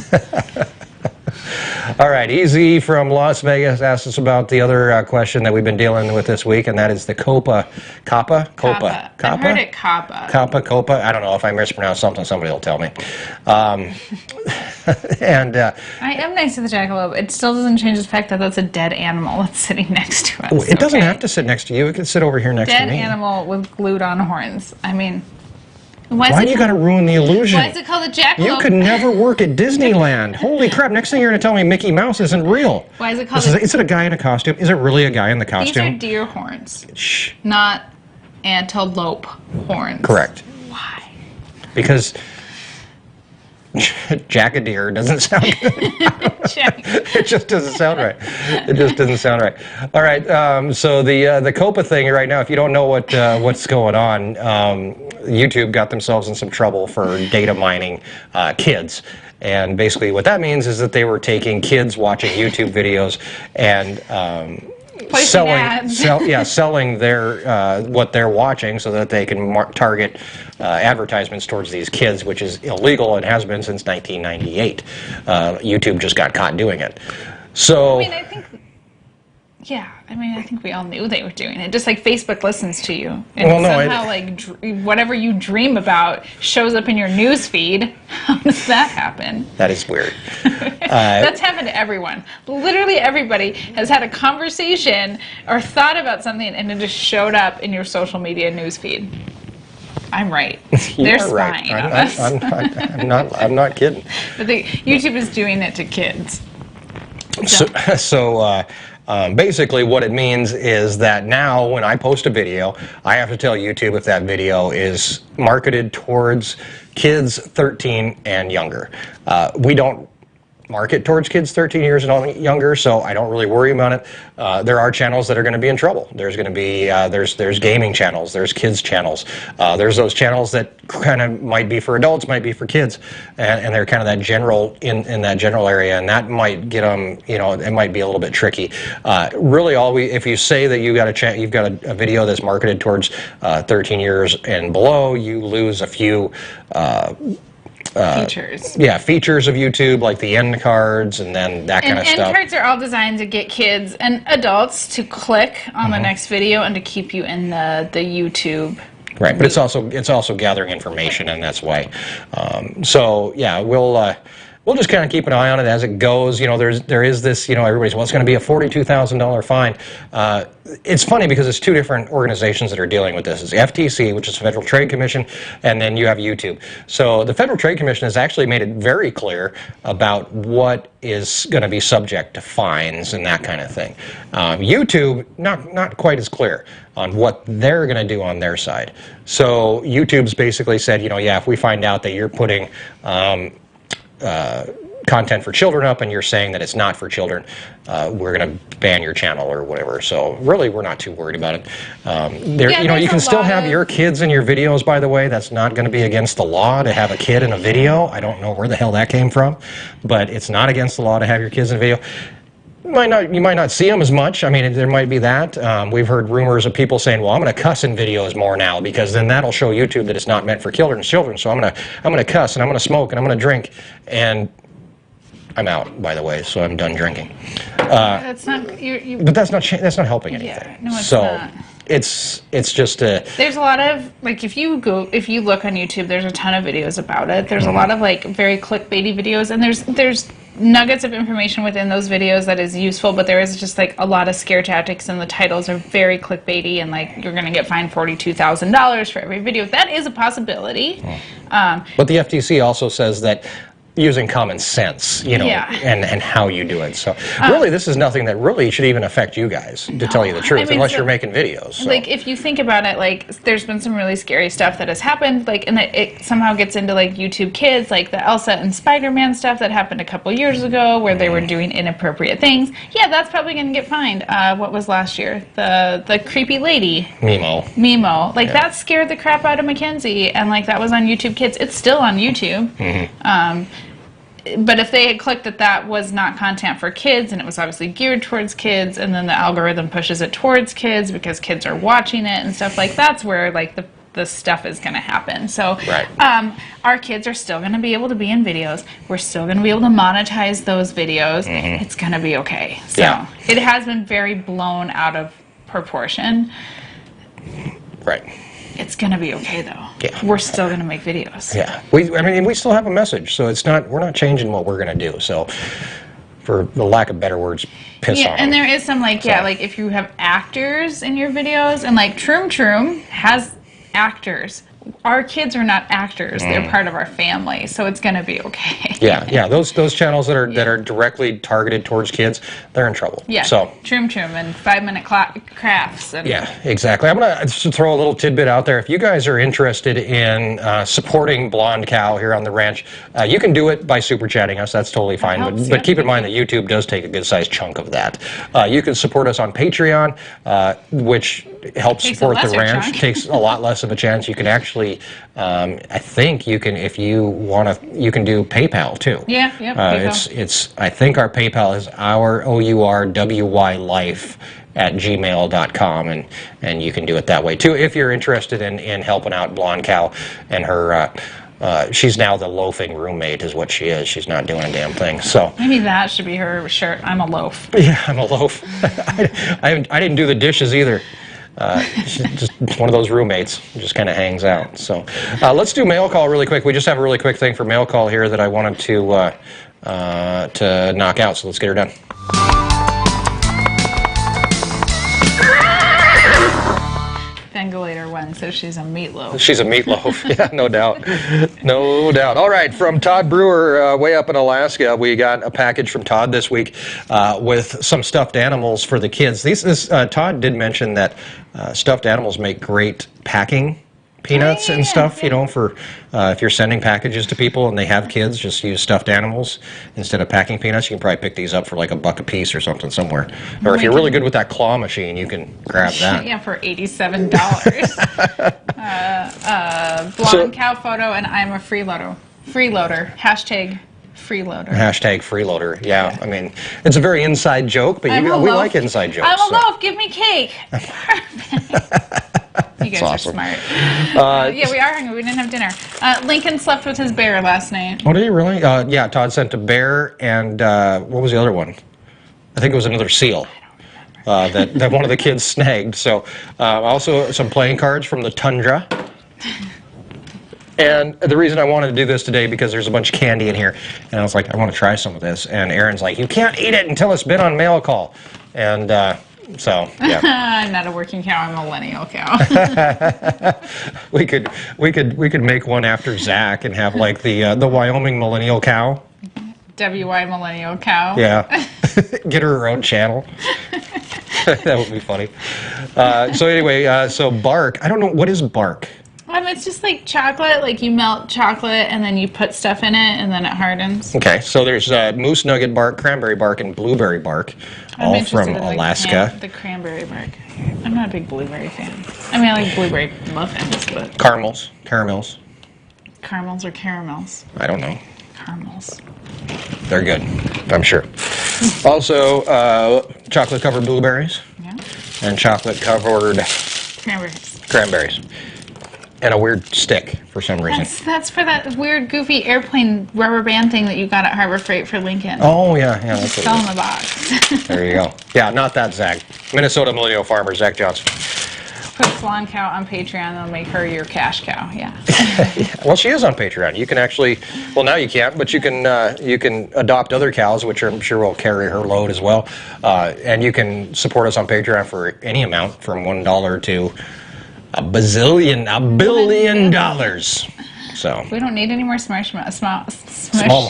All right, Easy from Las Vegas asked us about the other question that we've been dealing with this week, and that is the COPPA. COPPA? COPPA. I've heard it COPPA. COPPA. I don't know if I mispronounced something. Somebody will tell me. And I am nice to the jackalope. It still doesn't change the fact that that's a dead animal that's sitting next to us. It doesn't have to sit next to you. It can sit over here next to me. Dead animal with glued on horns. I mean, why do you got to ruin the illusion? Why is it called a jackalope? You could never work at Disneyland. Holy crap! Next thing you're going to tell me Mickey Mouse isn't real. Why is it called? Is it a guy in a costume? Is it really a guy in the costume? These are deer horns. Shh. Not antelope horns. Correct. Why? Because Jack-a-deer doesn't sound good. It just doesn't sound right. It just doesn't sound right. All right. So the COPPA thing right now, if you don't know what's going on, YouTube got themselves in some trouble for data mining kids. And basically what that means is that they were taking kids watching YouTube videos and selling their what they're watching so that they can target advertisements towards these kids, which is illegal and has been since 1998. YouTube just got caught doing it. So I think we all knew they were doing it. Just like Facebook listens to you, and somehow whatever you dream about shows up in your news feed. How does that happen? That is weird. That's happened to everyone. Literally everybody has had a conversation or thought about something, and it just showed up in your social media news feed. I'm right. They're spying on us. I'm not kidding. But YouTube is doing it to kids. So basically what it means is that now when I post a video, I have to tell YouTube if that video is marketed towards kids 13 and younger. We don't market towards kids 13 years and younger, so I don't really worry about it. There are channels that are going to be in trouble. There's going to be there's gaming channels, there's kids channels, there's those channels that kind of might be for adults, might be for kids, and they're kind of that general in that general area, and that might get them. It might be a little bit tricky. Really, if you say that you've got a video that's marketed towards 13 years and below, you lose a few. Features. Yeah, features of YouTube, like the end cards and then that kind of stuff. End cards are all designed to get kids and adults to click on the next video and to keep you in the YouTube. Right, but it's also gathering information, and that's why. So yeah, we'll just kind of keep an eye on it as it goes. There is this. Everybody's it's going to be a $42,000 fine. It's funny because it's two different organizations that are dealing with this. It's the FTC, which is the Federal Trade Commission, and then you have YouTube. So the Federal Trade Commission has actually made it very clear about what is going to be subject to fines and that kind of thing. YouTube, not quite as clear on what they're going to do on their side. So YouTube's basically said, if we find out that you're putting content for children up and you're saying that it's not for children, we're going to ban your channel or whatever. So really, we're not too worried about it. You can still have your kids in your videos, by the way. That's not going to be against the law to have a kid in a video. I don't know where the hell that came from, but it's not against the law to have your kids in a video. You might not see them as much. I mean, there might be that. We've heard rumors of people saying, well, I'm going to cuss in videos more now because then that'll show YouTube that it's not meant for children. So I'm going to cuss and I'm going to smoke and I'm going to drink, and I'm out, by the way, so I'm done drinking. That's not. But that's not helping anything. Yeah, no, it's so not. it's just a. There's a lot of like if you look on YouTube, there's a ton of videos about it. There's a lot of like very clickbaity videos, and there's nuggets of information within those videos that is useful, but there is just like a lot of scare tactics, and the titles are very clickbaity, and like you're gonna get fined $42,000 for every video. That is a possibility. But the FTC also says that using common sense, and how you do it. So really, this is nothing that really should even affect you guys, to tell you the truth, unless you're making videos. So. Like, if you think about it, like, there's been some really scary stuff that has happened, like, and it somehow gets into, like, YouTube Kids, like the Elsa and Spider-Man stuff that happened a couple years ago, where they were doing inappropriate things. Yeah, that's probably going to get fined. What was last year? The creepy lady. Mimo. Like, that scared the crap out of Mackenzie, and, like, that was on YouTube Kids. It's still on YouTube. But if they had clicked that was not content for kids, and it was obviously geared towards kids, and then the algorithm pushes it towards kids because kids are watching it and stuff, like that's where like the stuff is going to happen. So our kids are still going to be able to be in videos. We're still going to be able to monetize those videos. It's going to be okay. So it has been very blown out of proportion. Right. It's going to be okay, though. Yeah. We're still going to make videos. Yeah. We still have a message, so we're not changing what we're going to do. So, for the lack of better words, piss on and them. there is some, like, like, if you have actors in your videos, and, like, Troom has actors. Our kids are not actors. They're part of our family, so it's going to be okay. Yeah. Those channels that are directly targeted towards kids, they're in trouble. Yeah. So Troom and 5-minute crafts. And yeah, exactly. I'm gonna just throw a little tidbit out there. If you guys are interested in supporting Blonde Cow here on the ranch, you can do it by super chatting us. That's totally fine. But keep in mind that YouTube does take a good sized chunk of that. You can support us on Patreon, which helps support the ranch. Takes a lot less of a chance. You can actually, I think you can, if you want to, you can do PayPal too. Yeah. PayPal. It's. I think our PayPal is our OURWY Life at gmail.com, and you can do it that way too if you're interested in helping out Blonde Cow and her. She's now the loafing roommate, is what she is. She's not doing a damn thing. So maybe that should be her shirt. I'm a loaf. Yeah, I'm a loaf. I didn't do the dishes either. She's just one of those roommates, just kind of hangs out. So let's do mail call really quick. We just have a really quick thing for mail call here that I wanted to knock out. So let's get her done. Bengalator one says she's a meatloaf. She's a meatloaf. Yeah, no doubt. No doubt. All right, from Todd Brewer, way up in Alaska, we got a package from Todd this week with some stuffed animals for the kids. Todd did mention that stuffed animals make great packing peanuts and stuff, for if you're sending packages to people and they have kids, just use stuffed animals instead of packing peanuts. You can probably pick these up for like $1 a piece or something somewhere. Or if you're really good with that claw machine, you can grab that. Yeah, for $87. Blonde Cow photo, and I'm a freeloader. Hashtag freeloader. Hashtag freeloader. Yeah, I mean, it's a very inside joke, but we like inside jokes. I'm a loaf. Give me cake. You guys are smart. Yeah, we are hungry. We didn't have dinner. Lincoln slept with his bear last night. Oh, did he really? Yeah, Todd sent a bear, and what was the other one? I think it was another seal that one of the kids snagged. So also some playing cards from the tundra. And the reason I wanted to do this today, because there's a bunch of candy in here, and I was like, I want to try some of this. And Erin's like, you can't eat it until it's been on mail call. And so, yeah. I'm not a working cow. I'm a millennial cow. we could make one after Zach and have like the Wyoming millennial cow. WY millennial cow. Yeah. Get her own channel. That would be funny. So anyway, so bark. I don't know, what is bark? It's just like chocolate. Like you melt chocolate and then you put stuff in it and then it hardens. Okay, so there's moose nugget bark, cranberry bark, and blueberry bark, all from Alaska. The cranberry bark. I'm not a big blueberry fan. I mean, I like blueberry muffins, but caramels. Caramels or caramels? I don't know. Caramels. They're good, I'm sure. Also, chocolate-covered blueberries. Yeah. And chocolate-covered cranberries. And a weird stick for some reason. That's for that weird, goofy airplane rubber band thing that you got at Harbor Freight for Lincoln. Oh, yeah, that's It's still in the box. There you go. Yeah, not that Zach. Minnesota Millennial Farmer, Zach Johnson. Put Blonde Cow on Patreon, they'll make her your cash cow, yeah. Well, she is on Patreon. You can actually, well, now you can't, but you can adopt other cows, which I'm sure will carry her load as well. And you can support us on Patreon for any amount from $1 to $1 billion. So we don't need any more small marshmallows. Small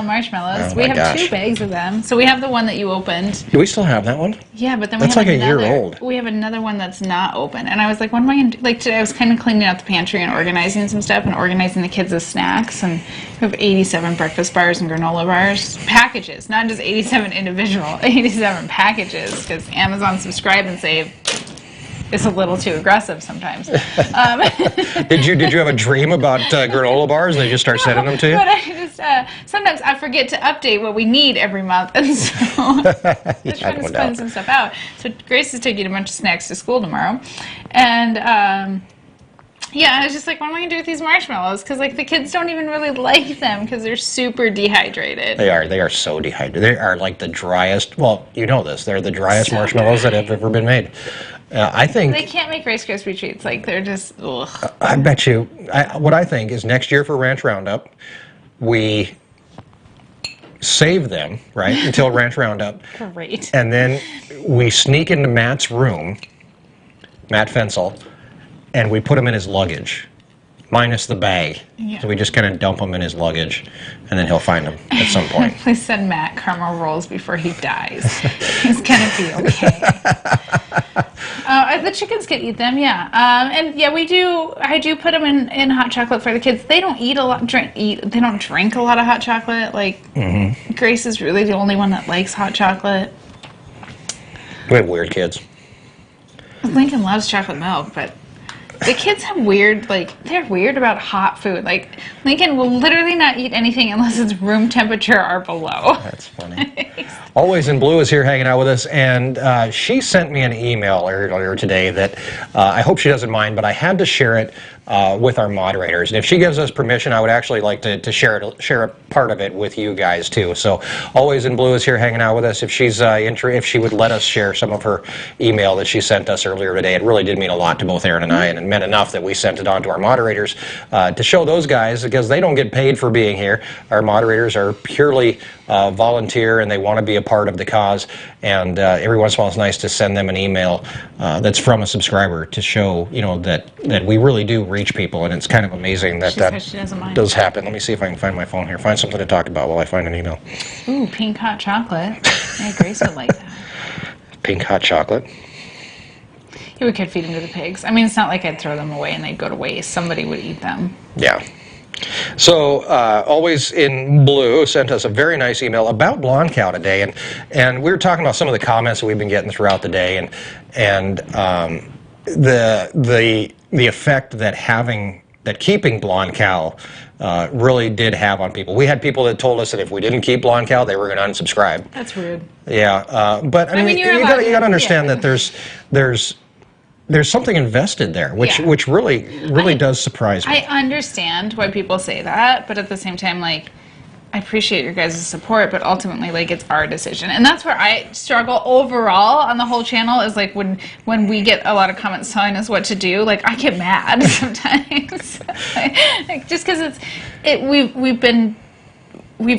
marshmallows. Oh, we my have gosh. 2 bags of them. So we have the one that you opened. Do we still have that one? Yeah, but then That's we have like a another, year old. We have another one that's not open, and I was like, "What am I gonna do?" Like today, I was kind of cleaning out the pantry and organizing some stuff and organizing the kids' snacks. And we have 87 breakfast bars and granola bars packages, not just 87 individual, 87 packages, because Amazon Subscribe and Save is a little too aggressive sometimes. Did you have a dream about granola bars and they just start sending them to you? But I just sometimes I forget to update what we need every month, and so just trying to spend some stuff out. So Grace is taking a bunch of snacks to school tomorrow, and yeah, I was just like, what am I gonna do with these marshmallows? Because like the kids don't even really like them because they're super dehydrated. They are so dehydrated. They are like the driest. Well, you know this. They're the driest marshmallows that have ever been made. I think they can't make Rice Krispie treats. Like they're just. Ugh. I bet you. What I think is next year for Ranch Roundup, we save them right until Ranch Roundup. Great. And then we sneak into Matt's room, Matt Fensel, and we put him in his luggage, minus the bag. Yeah. So we just kind of dump him in his luggage, and then he'll find them at some point. Please send Matt caramel rolls before he dies. He's gonna be okay. The chickens can eat them, yeah. And yeah, I do put them in hot chocolate for the kids. They don't eat a lot. They don't drink a lot of hot chocolate. Like Grace is really the only one that likes hot chocolate. We have weird kids. Lincoln loves chocolate milk, but the kids have they're weird about hot food. Like, Lincoln will literally not eat anything unless it's room temperature or below. That's funny. Always in Blue is here hanging out with us, and she sent me an email earlier today that I hope she doesn't mind, but I had to share it with our moderators. And if she gives us permission, I would actually like to share a part of it with you guys too. So Always in Blue is here hanging out with us. If she's if she would let us share some of her email that she sent us earlier today, it really did mean a lot to both Erin and I, and it meant enough that we sent it on to our moderators to show those guys, because they don't get paid for being here. Our moderators are purely volunteer, and they want to be a part of the cause. And every once in a while, it's nice to send them an email that's from a subscriber to show, that we really do reach people. And it's kind of amazing that does happen. Let me see if I can find my phone here. Find something to talk about while I find an email. Ooh, pink hot chocolate. Yeah, Grace would like that. Pink hot chocolate. Yeah, we could feed them to the pigs. I mean, it's not like I'd throw them away and they'd go to waste. Somebody would eat them. Yeah. So Always in Blue sent us a very nice email about blonde cow today, and we were talking about some of the comments that we've been getting throughout the day, and the effect that keeping blonde cow really did have on people. We had people that told us that if we didn't keep blonde cow, they were going to unsubscribe. That's rude. Yeah, but I mean, you got to understand that there's something invested there, which really does surprise me. I understand why people say that, but at the same time, like, I appreciate your guys' support, but ultimately, like, it's our decision. And that's where I struggle overall on the whole channel, is like when we get a lot of comments telling us what to do, like, I get mad sometimes. Like, just because we've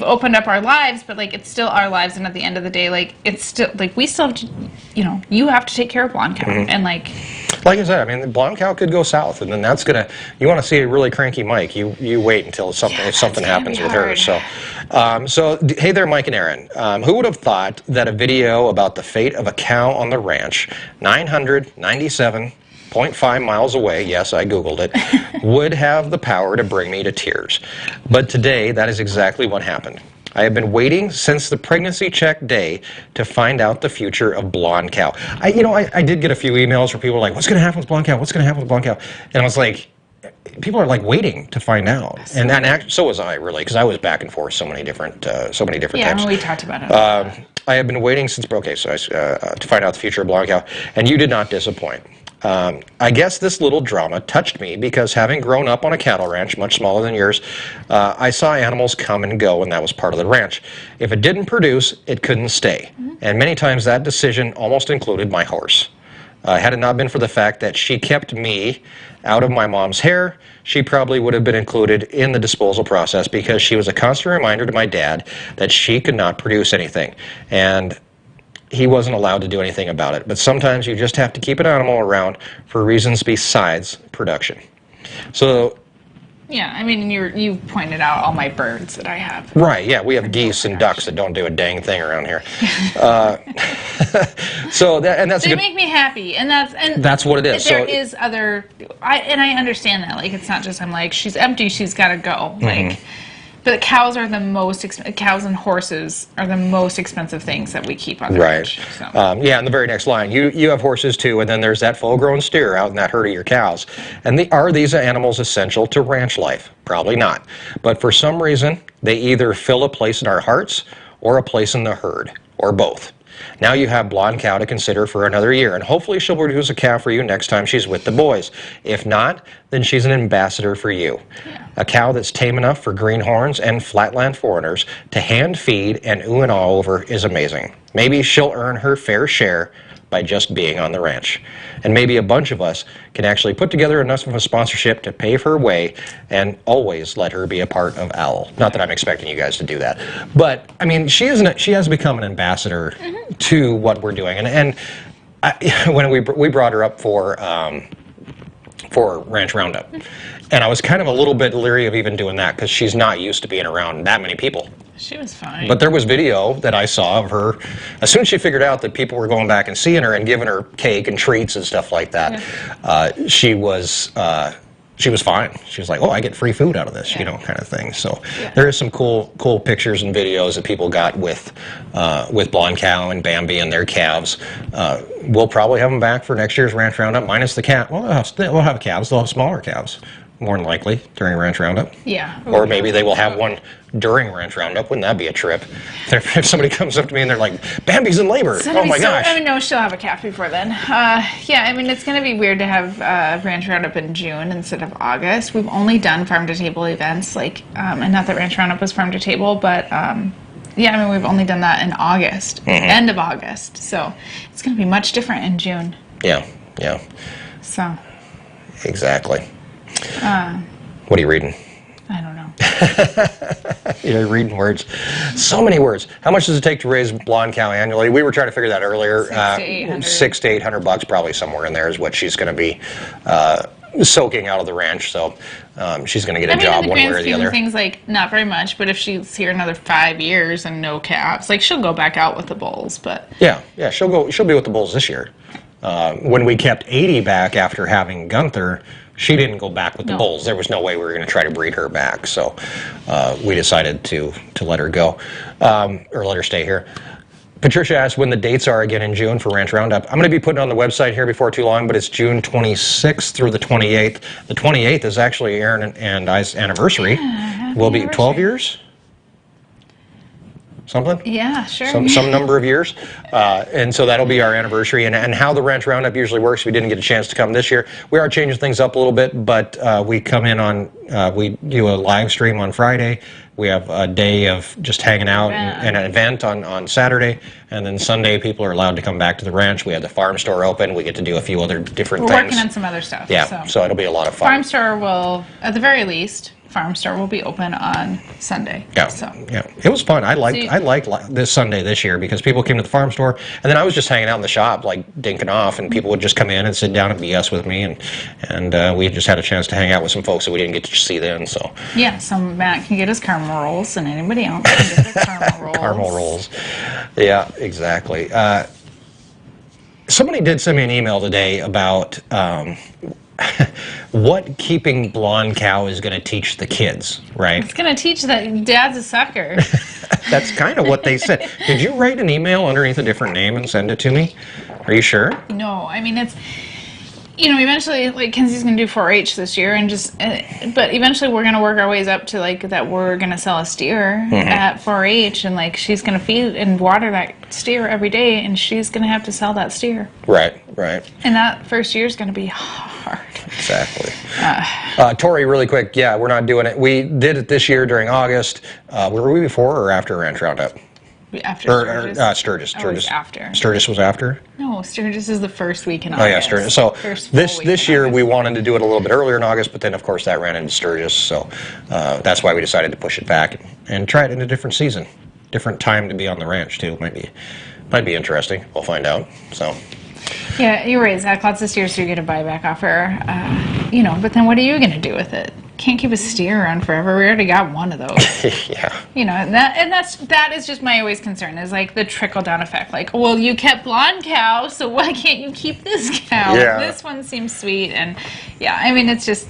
opened up our lives, but like, it's still our lives, and at the end of the day, like, it's still like, we still have to, you have to take care of blonde cow. And like I said, I mean, the blonde cow could go south, and then that's you want to see a really cranky Mike, you wait until something happens with her. So hey there, Mike and Erin. Who would have thought that a video about the fate of a cow on the ranch, 997.5 miles away, yes, I Googled it, would have the power to bring me to tears? But today, that is exactly what happened. I have been waiting since the pregnancy check day to find out the future of blonde cow. I did get a few emails where people were like, what's going to happen with blonde cow? What's going to happen with blonde cow? And I was like, people are like waiting to find out. And so was I, really, because I was back and forth so many different times. Yeah, we talked about it. I have been waiting since, to find out the future of blonde cow, and you did not disappoint. I guess this little drama touched me because having grown up on a cattle ranch much smaller than yours, I saw animals come and go, and that was part of the ranch. If it didn't produce, it couldn't stay. And many times that decision almost included my horse. Had it not been for the fact that she kept me out of my mom's hair, she probably would have been included in the disposal process because she was a constant reminder to my dad that she could not produce anything. And he wasn't allowed to do anything about it. But sometimes you just have to keep an animal around for reasons besides production. So, yeah, I mean, you pointed out all my birds that I have. right, yeah, we have geese and ducks that don't do a dang thing around here. So that's they make me happy, and that's what it is. There is other, I understand that. Like, it's not just I'm like, she's empty, she's got to go. Like, but cows are the most cows and horses are the most expensive things that we keep on the ranch. So. Yeah, in the very next line, you have horses too, and then there's that full-grown steer out in that herd of your cows. And are these animals essential to ranch life? Probably not. But for some reason, they either fill a place in our hearts or a place in the herd, or both. Now you have blonde cow to consider for another year, and hopefully she'll produce a calf for you next time she's with the boys. If not, then she's an ambassador for you. Yeah. A cow that's tame enough for greenhorns and flatland foreigners to hand feed and ooh and ah over is amazing. Maybe she'll earn her fair share by just being on the ranch. And maybe a bunch of us can actually put together enough of a sponsorship to pave her way and always let her be a part of OWL. Not that I'm expecting you guys to do that. But, I mean, she has become an ambassador to what we're doing. And when we brought her up for Ranch Roundup, and I was kind of a little bit leery of even doing that because she's not used to being around that many people. She was fine. But there was video that I saw of her. As soon as she figured out that people were going back and seeing her and giving her cake and treats and stuff like that, she was fine. She was like, "Oh, I get free food out of this," kind of thing. So there is some cool pictures and videos that people got with Blonde Cow and Bambi and their calves. We'll probably have them back for next year's Ranch Roundup, minus the cat. Well, we'll have calves. They'll have smaller calves, more than likely, during Ranch Roundup. Yeah. Or maybe they will have one during Ranch Roundup. Wouldn't that be a trip? If somebody comes up to me and they're like, "Bambi's in labor." Oh my gosh. I mean, no, she'll have a calf before then. Yeah, I mean, it's going to be weird to have Ranch Roundup in June instead of August. We've only done farm-to-table events, and not that Ranch Roundup was farm-to-table, but yeah, I mean, we've only done that in August, end of August. So it's going to be much different in June. Yeah. So. Exactly. What are you reading? I don't know. You're reading words. So many words. How much does it take to raise blonde cow annually? We were trying to figure that earlier. $600 to $800, probably somewhere in there is what she's going to be soaking out of the ranch. So she's going to get a job one way or the other. Things not very much, but if she's here another 5 years and no calves, she'll go back out with the bulls. But yeah, she'll be with the bulls this year. When we kept 80 back after having Gunther, she didn't go back with the bulls. There was no way we were going to try to breed her back, so we decided to let her go, or let her stay here. Patricia asked when the dates are again in June for Ranch Roundup. I'm going to be putting it on the website here before too long, but it's June 26th through the 28th. The 28th is actually Erin and I's anniversary. Will be 12 years? Something? Yeah, sure. Some number of years. And so that'll be our anniversary. And how the Ranch Roundup usually works, we didn't get a chance to come this year. We are changing things up a little bit, but we come in we do a live stream on Friday. We have a day of just hanging out and an event on Saturday. And then Sunday, people are allowed to come back to the ranch. We have the farm store open. We get to do a few other different things. We're working on some other stuff. Yeah, so it'll be a lot of fun. Farm store will, at the very least, Farm store will be open on Sunday. Yeah, it was fun. I liked this Sunday this year because people came to the farm store, and then I was just hanging out in the shop, dinking off, and people would just come in and sit down and BS with me, and we just had a chance to hang out with some folks that we didn't get to see then. So yeah, so Matt can get his caramel rolls, and anybody else can get their caramel rolls. Caramel rolls. Yeah, exactly. Somebody did send me an email today about what keeping blonde cow is going to teach the kids, right? It's going to teach that dad's a sucker. That's kind of what they said. Did you write an email underneath a different name and send it to me? Are you sure? No, I mean, it's, eventually, Kenzie's going to do 4-H this year, and but eventually we're going to work our ways up to, that we're going to sell a steer at 4-H, and, she's going to feed and water that steer every day, and she's going to have to sell that steer. Right. Right. And that first year is going to be hard. Exactly. Tori, really quick, yeah, we're not doing it. We did it this year during August. Were we before or after Ranch Roundup? After Sturgis. Sturgis. Oh, it was after. Sturgis was after? No, Sturgis is the first week in August. Oh, yeah, Sturgis. So this year we wanted to do it a little bit earlier in August, but then, of course, that ran into Sturgis. So that's why we decided to push it back and try it in a different season. Different time to be on the ranch, too. Might be interesting. We'll find out. So. Yeah, you're right, Zach. Lots of steers do get a buyback offer. But then what are you going to do with it? Can't keep a steer around forever. We already got one of those. Yeah. And that is just my always concern is like the trickle down effect. Like, well, you kept blonde cow, so why can't you keep this cow? Yeah. This one seems sweet, and yeah, I mean, it's just.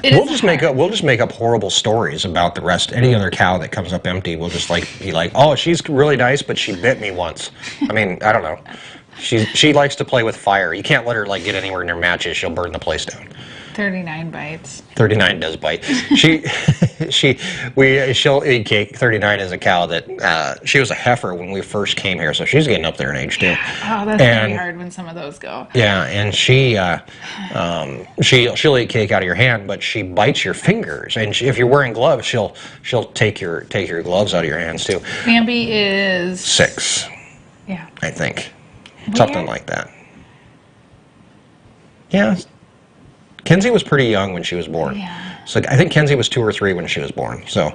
We'll just make up horrible stories about the rest. Any other cow that comes up empty, we'll just be like, oh, she's really nice, but she bit me once. I mean, I don't know. She likes to play with fire. You can't let her get anywhere near matches. She'll burn the place down. 39 bites. 39 does bite. She'll eat cake. 39 is a cow that she was a heifer when we first came here, so she's getting up there in age too. Oh, that's very hard when some of those go. Yeah, and she'll eat cake out of your hand, but she bites your fingers. And if you're wearing gloves, she'll take your gloves out of your hands too. Bambi is 6. Yeah, I think something like that. Yeah. Kenzie was pretty young when she was born. Yeah. So I think Kenzie was 2 or 3 when she was born. So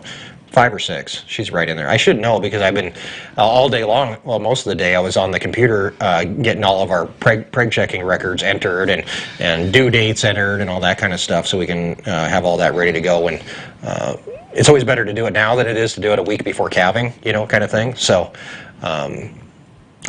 5 or 6. She's right in there. I should know because I've been all day long, well, most of the day I was on the computer getting all of our preg checking records entered and due dates entered and all that kind of stuff so we can have all that ready to go. And it's always better to do it now than it is to do it a week before calving, kind of thing. So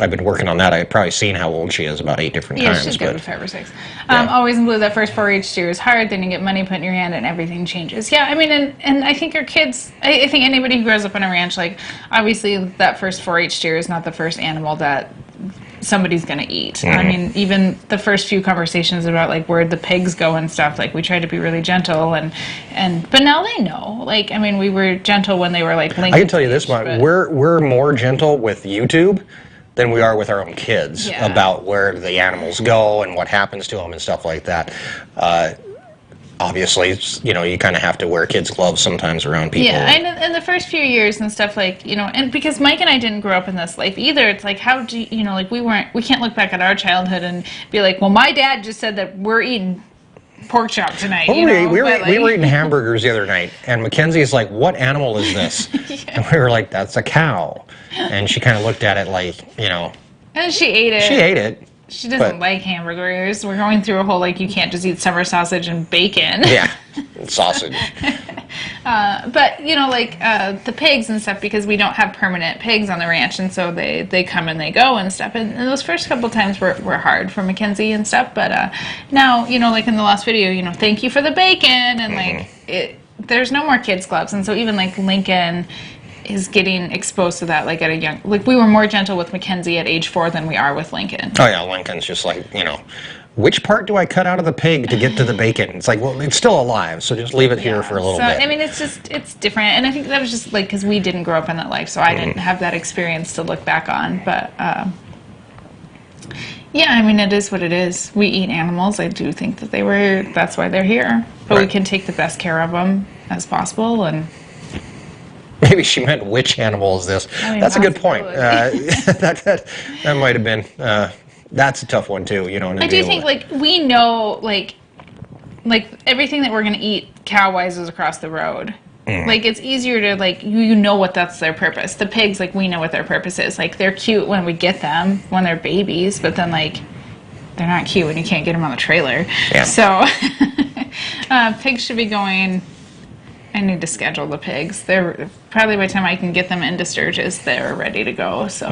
I've been working on that. I've probably seen how old she is about 8 different times. Yeah, she's good with 5 or 6. Yeah. Always in blue, that first 4-H steer is hard, then you get money put in your hand and everything changes. Yeah, I mean, and I think our kids, I think anybody who grows up on a ranch, like, obviously that first 4-H steer is not the first animal that somebody's going to eat. Mm-hmm. I mean, even the first few conversations about, like, where'd the pigs go and stuff, like, we tried to be really gentle, but now they know. Like, I mean, we were gentle when they were, like, Lincoln I can tell you this stage, much. We're more gentle with YouTube than we are with our own kids about where the animals go and what happens to them and stuff like that. Obviously, you kind of have to wear kids' gloves sometimes around people. Yeah, and in the first few years and stuff, like, and because Mike and I didn't grow up in this life either, it's like, how do you, like, we can't look back at our childhood and be like, well, my dad just said that we're eating pork chop tonight. We were eating hamburgers the other night, and Mackenzie's like, what animal is this? And we were like, that's a cow. And she kind of looked at it like, And she ate it. She ate it. She doesn't like hamburgers. We're going through a whole, like, you can't just eat summer sausage and bacon. Yeah, sausage. But, the pigs and stuff, because we don't have permanent pigs on the ranch, and so they come and they go and stuff. And those first couple times were hard for Mackenzie and stuff. But now, like in the last video, thank you for the bacon. And, like, there's no more kids' gloves. And so even, like, Lincoln is getting exposed to that, like, at a young, like, we were more gentle with Mackenzie at age 4 than we are with Lincoln. Oh yeah, Lincoln's just like, which part do I cut out of the pig to get to the bacon? It's like, well, it's still alive, so just leave it here for a little bit. I mean, it's different, and I think that was just, like, because we didn't grow up in that life, so I didn't have that experience to look back on, but, yeah, I mean, it is what it is. We eat animals. I do think that that's why they're here, but we can take the best care of them as possible, and... Maybe she meant which animal is this. I mean, that's a good point. That might have been. That's a tough one too. I do think like we know like everything that we're gonna eat cow-wise is across the road. Like it's easier to like you know what that's their purpose. The pigs, like, we know what their purpose is. Like, they're cute when we get them when they're babies, but then like they're not cute when you can't get them on the trailer. Yeah. So pigs should be going. I need to schedule the pigs. They're probably by the time I can get them into Sturgis, they're ready to go. So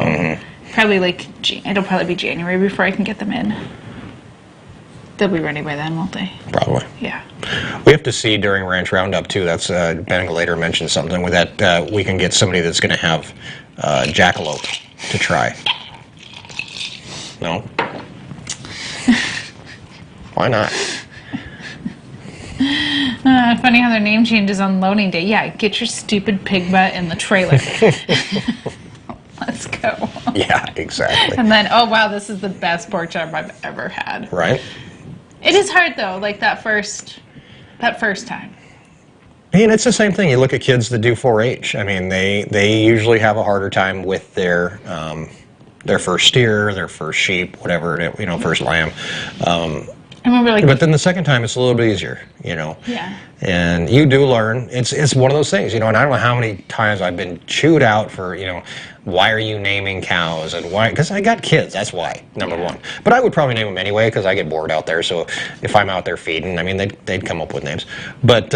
probably it'll probably be January before I can get them in. They'll be ready by then, won't they? Probably. Yeah. We have to see during Ranch Roundup too. That's Ben later mentioned something with that. We can get somebody that's going to have jackalope to try. No. Why not? Funny how their name changes on loading day. Yeah, get your stupid pig butt in the trailer. Let's go. Yeah, exactly. And then, oh wow, this is the best pork chop I've ever had. Right. It is hard though, like that first time. And it's the same thing. You look at kids that do 4-H. I mean, they usually have a harder time with their first steer, their first sheep, whatever, first lamb. I remember, like, but then the second time it's a little bit easier, Yeah. And you do learn. It's one of those things, and I don't know how many times I've been chewed out for, why are you naming cows and why? Because I got kids. That's why, number one. But I would probably name them anyway because I get bored out there. So if I'm out there feeding, I mean, they'd come up with names. But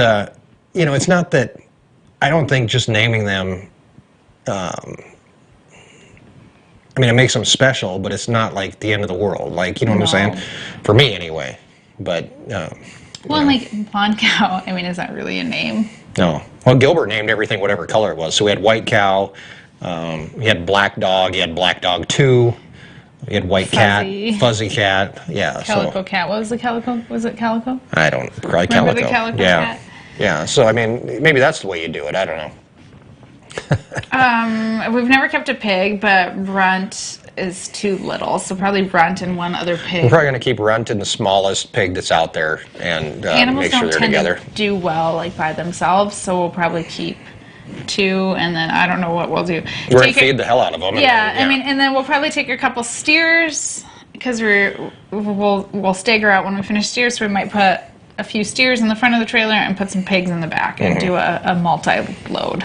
it's not that. I don't think just naming them. I mean, it makes them special, but it's not like the end of the world. Like, you know what I'm saying? For me, anyway. But, well, and like blonde cow, I mean, is that really a name? No. Well, Gilbert named everything whatever color it was. So we had white cow, he had black dog, he had black dog 2, he had white Fuzzy. cat, fuzzy cat, yeah. Calico cat. What was the calico? Was it calico? I don't, probably Remember calico. the calico yeah. cat? Yeah, so I mean, maybe that's the way you do it. I don't know. We've never kept a pig, but Runt is too little, so probably Runt and one other pig. We're probably going to keep Runt in the smallest pig that's out there and make sure they're together. Animals don't tend to do well like by themselves, so we'll probably keep 2, and then I don't know what we'll do. We're going to feed the hell out of them. Yeah, I mean, and then we'll probably take a couple steers because we'll stagger out when we finish steers, so we might put a few steers in the front of the trailer and put some pigs in the back and do a multi-load.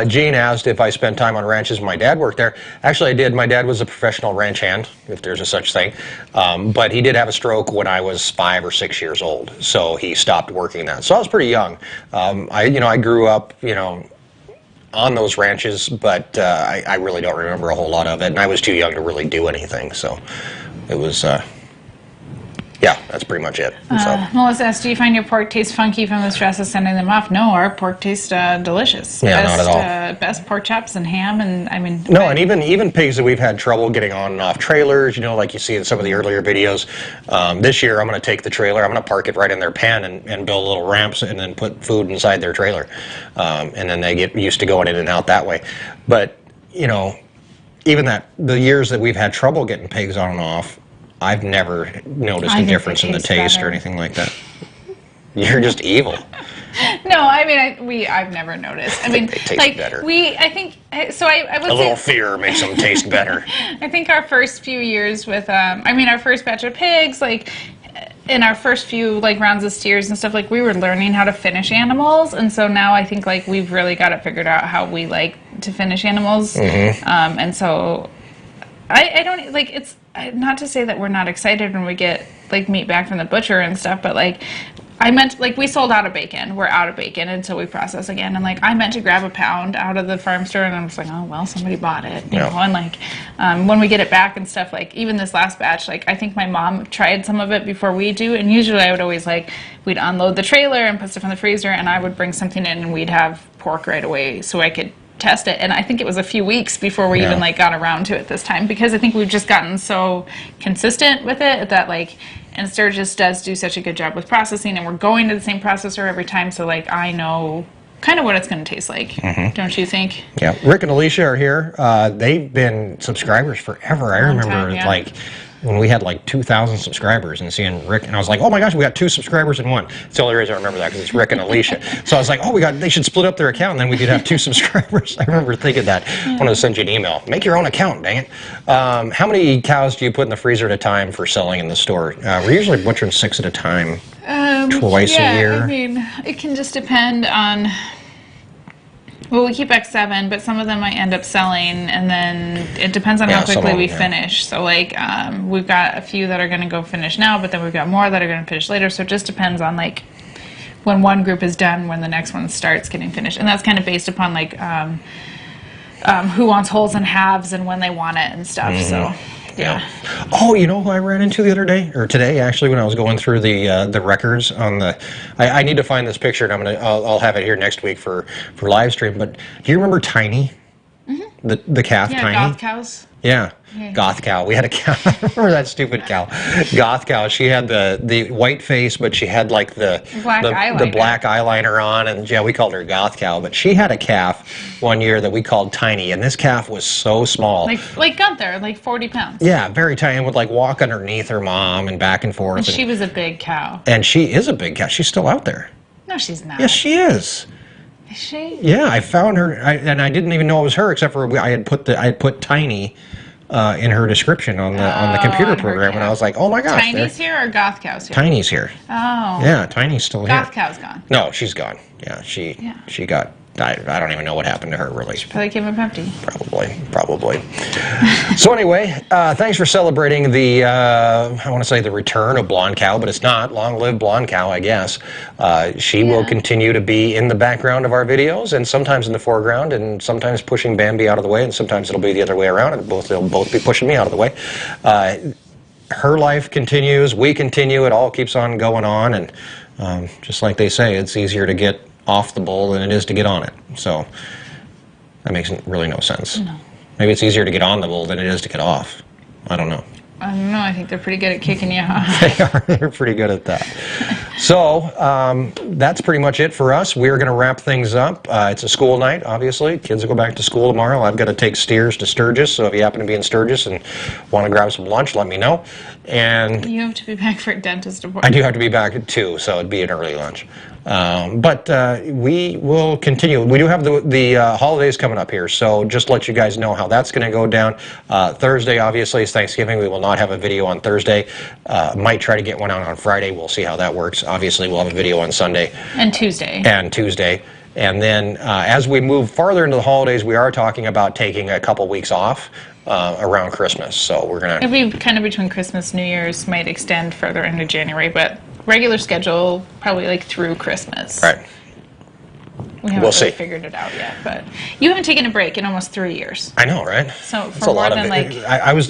Gene asked if I spent time on ranches. My dad worked there. Actually, I did. My dad was a professional ranch hand, if there's a such thing. But he did have a stroke when I was 5 or 6 years old, so he stopped working that. So I was pretty young. I grew up, on those ranches, but I really don't remember a whole lot of it, and I was too young to really do anything. So it was. Yeah, that's pretty much it. Melissa asked, do you find your pork taste funky from the stress of sending them off? No, our pork tastes delicious. Yeah, not at all. Best pork chops and ham, and I mean... No, and even pigs that we've had trouble getting on and off trailers, like you see in some of the earlier videos. This year, I'm going to take the trailer, I'm going to park it right in their pen and build little ramps and then put food inside their trailer. And then they get used to going in and out that way. But, even the years that we've had trouble getting pigs on and off, I've never noticed a difference in the taste better. or anything like that. You're just evil. No, I mean, I've never noticed. I mean, they taste like better. I think so. I would a little fear makes them taste better. I think our first few years with, our first batch of pigs, like in our first few like rounds of steers and stuff, like we were learning how to finish animals, and so now I think like we've really got it figured out how we like to finish animals, and so. I don't, like, it's not to say that we're not excited when we get, like, meat back from the butcher and stuff, but, like, I meant, like, we sold out of bacon. We're out of bacon until we process again. And, like, I meant to grab a pound out of the farm store, and I'm just like, oh, well, somebody bought it. You know, and, like, when we get it back and stuff, like, even this last batch, like, I think my mom tried some of it before we do, and usually I would always, like, we'd unload the trailer and put stuff in the freezer, and I would bring something in, and we'd have pork right away so I could test it. And I think it was a few weeks before we even like got around to it this time, because I think we've just gotten so consistent with it that like, and Sturgis does do such a good job with processing, and we're going to the same processor every time, so like I know kind of what it's going to taste like. Don't you think? Yeah. Rick and Alicia are here. They've been subscribers forever. I remember like when we had like 2,000 subscribers and seeing Rick, and I was like, oh my gosh, we got 2 subscribers in one. It's the only reason I remember that, because it's Rick and Alicia. So I was like, oh, they should split up their account, and then we could have 2 subscribers. I remember thinking that. I wanted to send you an email. Make your own account, dang it. How many cows do you put in the freezer at a time for selling in the store? We're usually butchering 6 at a time, twice a year. I mean, it can just depend on... Well, we keep X7, but some of them I end up selling, and then it depends on how quickly we finish. So, like, we've got a few that are going to go finish now, but then we've got more that are going to finish later. So it just depends on, like, when one group is done, when the next one starts getting finished. And that's kind of based upon, like, who wants wholes and halves and when they want it and stuff. So, yeah. Oh, you know who I ran into the other day, or today actually, when I was going through the records on the. I need to find this picture, and I'll have it here next week for live stream. But do you remember Tiny? The calf, Yeah, Tiny. goth cows. Yeah. Yeah. Goth cow. We had a cow. Remember that stupid cow? Goth cow. She had the white face, but she had like the Black the eyeliner. black eyeliner on, and yeah, we called her Goth cow. But she had a calf one year that we called Tiny, and this calf was so small. Like Gunther, like 40 pounds. Yeah, very tiny, and would like walk underneath her mom and back and forth. And she was a big cow. And she is a big cow. She's still out there. No, she's not. Yes, she is. Is she? Yeah, I found her, and I didn't even know it was her, except for I had put Tiny in her description on the computer program, and I was like, oh my gosh. Tiny's here or Goth Cow's here? Tiny's here. Oh. Yeah, Tiny's still here. Goth Cow's gone. No, she's gone. Yeah, she got. I don't even know what happened to her, really. Probably came up empty. Probably. So anyway, thanks for celebrating the, I want to say the return of Blonde Cow, but it's not. Long live Blonde Cow, I guess. She will continue to be in the background of our videos, and sometimes in the foreground, and sometimes pushing Bambi out of the way, and sometimes it'll be the other way around, and they'll both be pushing me out of the way. Her life continues, we continue, it all keeps on going on, and just like they say, it's easier to get off the bull than it is to get on it. So that makes really no sense. No. Maybe it's easier to get on the bull than it is to get off. I don't know. I don't know. I think they're pretty good at kicking you off. They are. They're pretty good at that. So that's pretty much it for us. We're going to wrap things up. It's a school night, obviously. Kids will go back to school tomorrow. I've got to take steers to Sturgis, so if you happen to be in Sturgis and want to grab some lunch, let me know. And you have to be back for a dentist appointment. I do have to be back at 2, so it'd be an early lunch. But we will continue. We do have the holidays coming up here, so just to let you guys know how that's going to go down. Thursday, obviously, is Thanksgiving. We will not have a video on Thursday. Might try to get one out on Friday. We'll see how that works. Obviously, we'll have a video on Sunday. And Tuesday. And then as we move farther into the holidays, we are talking about taking a couple weeks off around Christmas. So we're going to... It'll be kind of between Christmas, New Year's, might extend further into January, but regular schedule, probably like through Christmas. Right. We haven't really figured it out yet, but you haven't taken a break in almost 3 years. I know, right? So for more than like...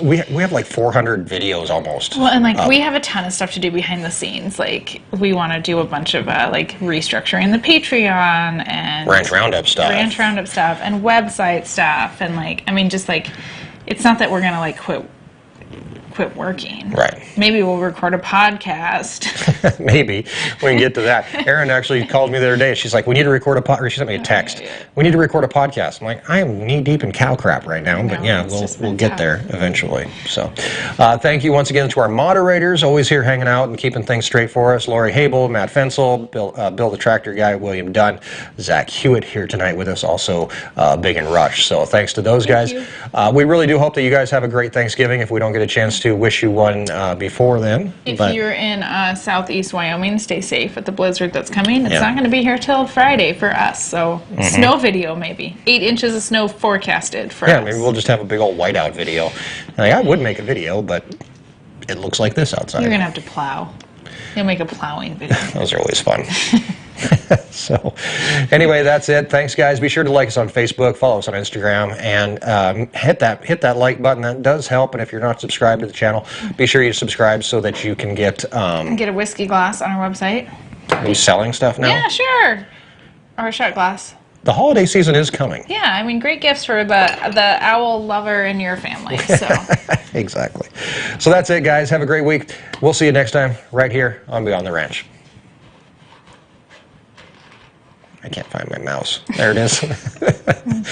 we have like 400 videos almost. Well, and like we have a ton of stuff to do behind the scenes. Like we want to do a bunch of like restructuring the Patreon and... Ranch Roundup stuff. And website stuff. And like, I mean, just like, it's not that we're going to like quit working. Right. Maybe we'll record a podcast. Maybe. We can get to that. Erin actually called me the other day. She's like, we need to record a podcast. She sent me a text. We need to record a podcast. I'm like, I am knee deep in cow crap right now, but yeah, we'll get there eventually. So thank you once again to our moderators, always here hanging out and keeping things straight for us. Lori Habel, Matt Fensel, Bill the Tractor Guy, William Dunn, Zach Hewitt here tonight with us, also Big and Rush. So thanks to those guys. We really do hope that you guys have a great Thanksgiving. If we don't get a chance to wish you one before then. If you're in southeast Wyoming, stay safe with the blizzard that's coming. It's not going to be here till Friday for us, so snow video maybe. 8 inches of snow forecasted for us. Yeah, maybe we'll just have a big old whiteout video. Like, I would make a video, but it looks like this outside. You're going to have to plow. You'll make a plowing video. Those are always fun. So anyway, that's it. Thanks, guys. Be sure to like us on Facebook, follow us on Instagram, and hit that like button. That does help. And if you're not subscribed to the channel, be sure you subscribe so that you can get a whiskey glass on our website. Are you selling stuff now? Yeah, sure. Or a shot glass. The holiday season is coming. Yeah, I mean, great gifts for the owl lover in your family. So exactly. So that's it, guys. Have a great week. We'll see you next time right here on Beyond the Ranch. I can't find my mouse. There it is.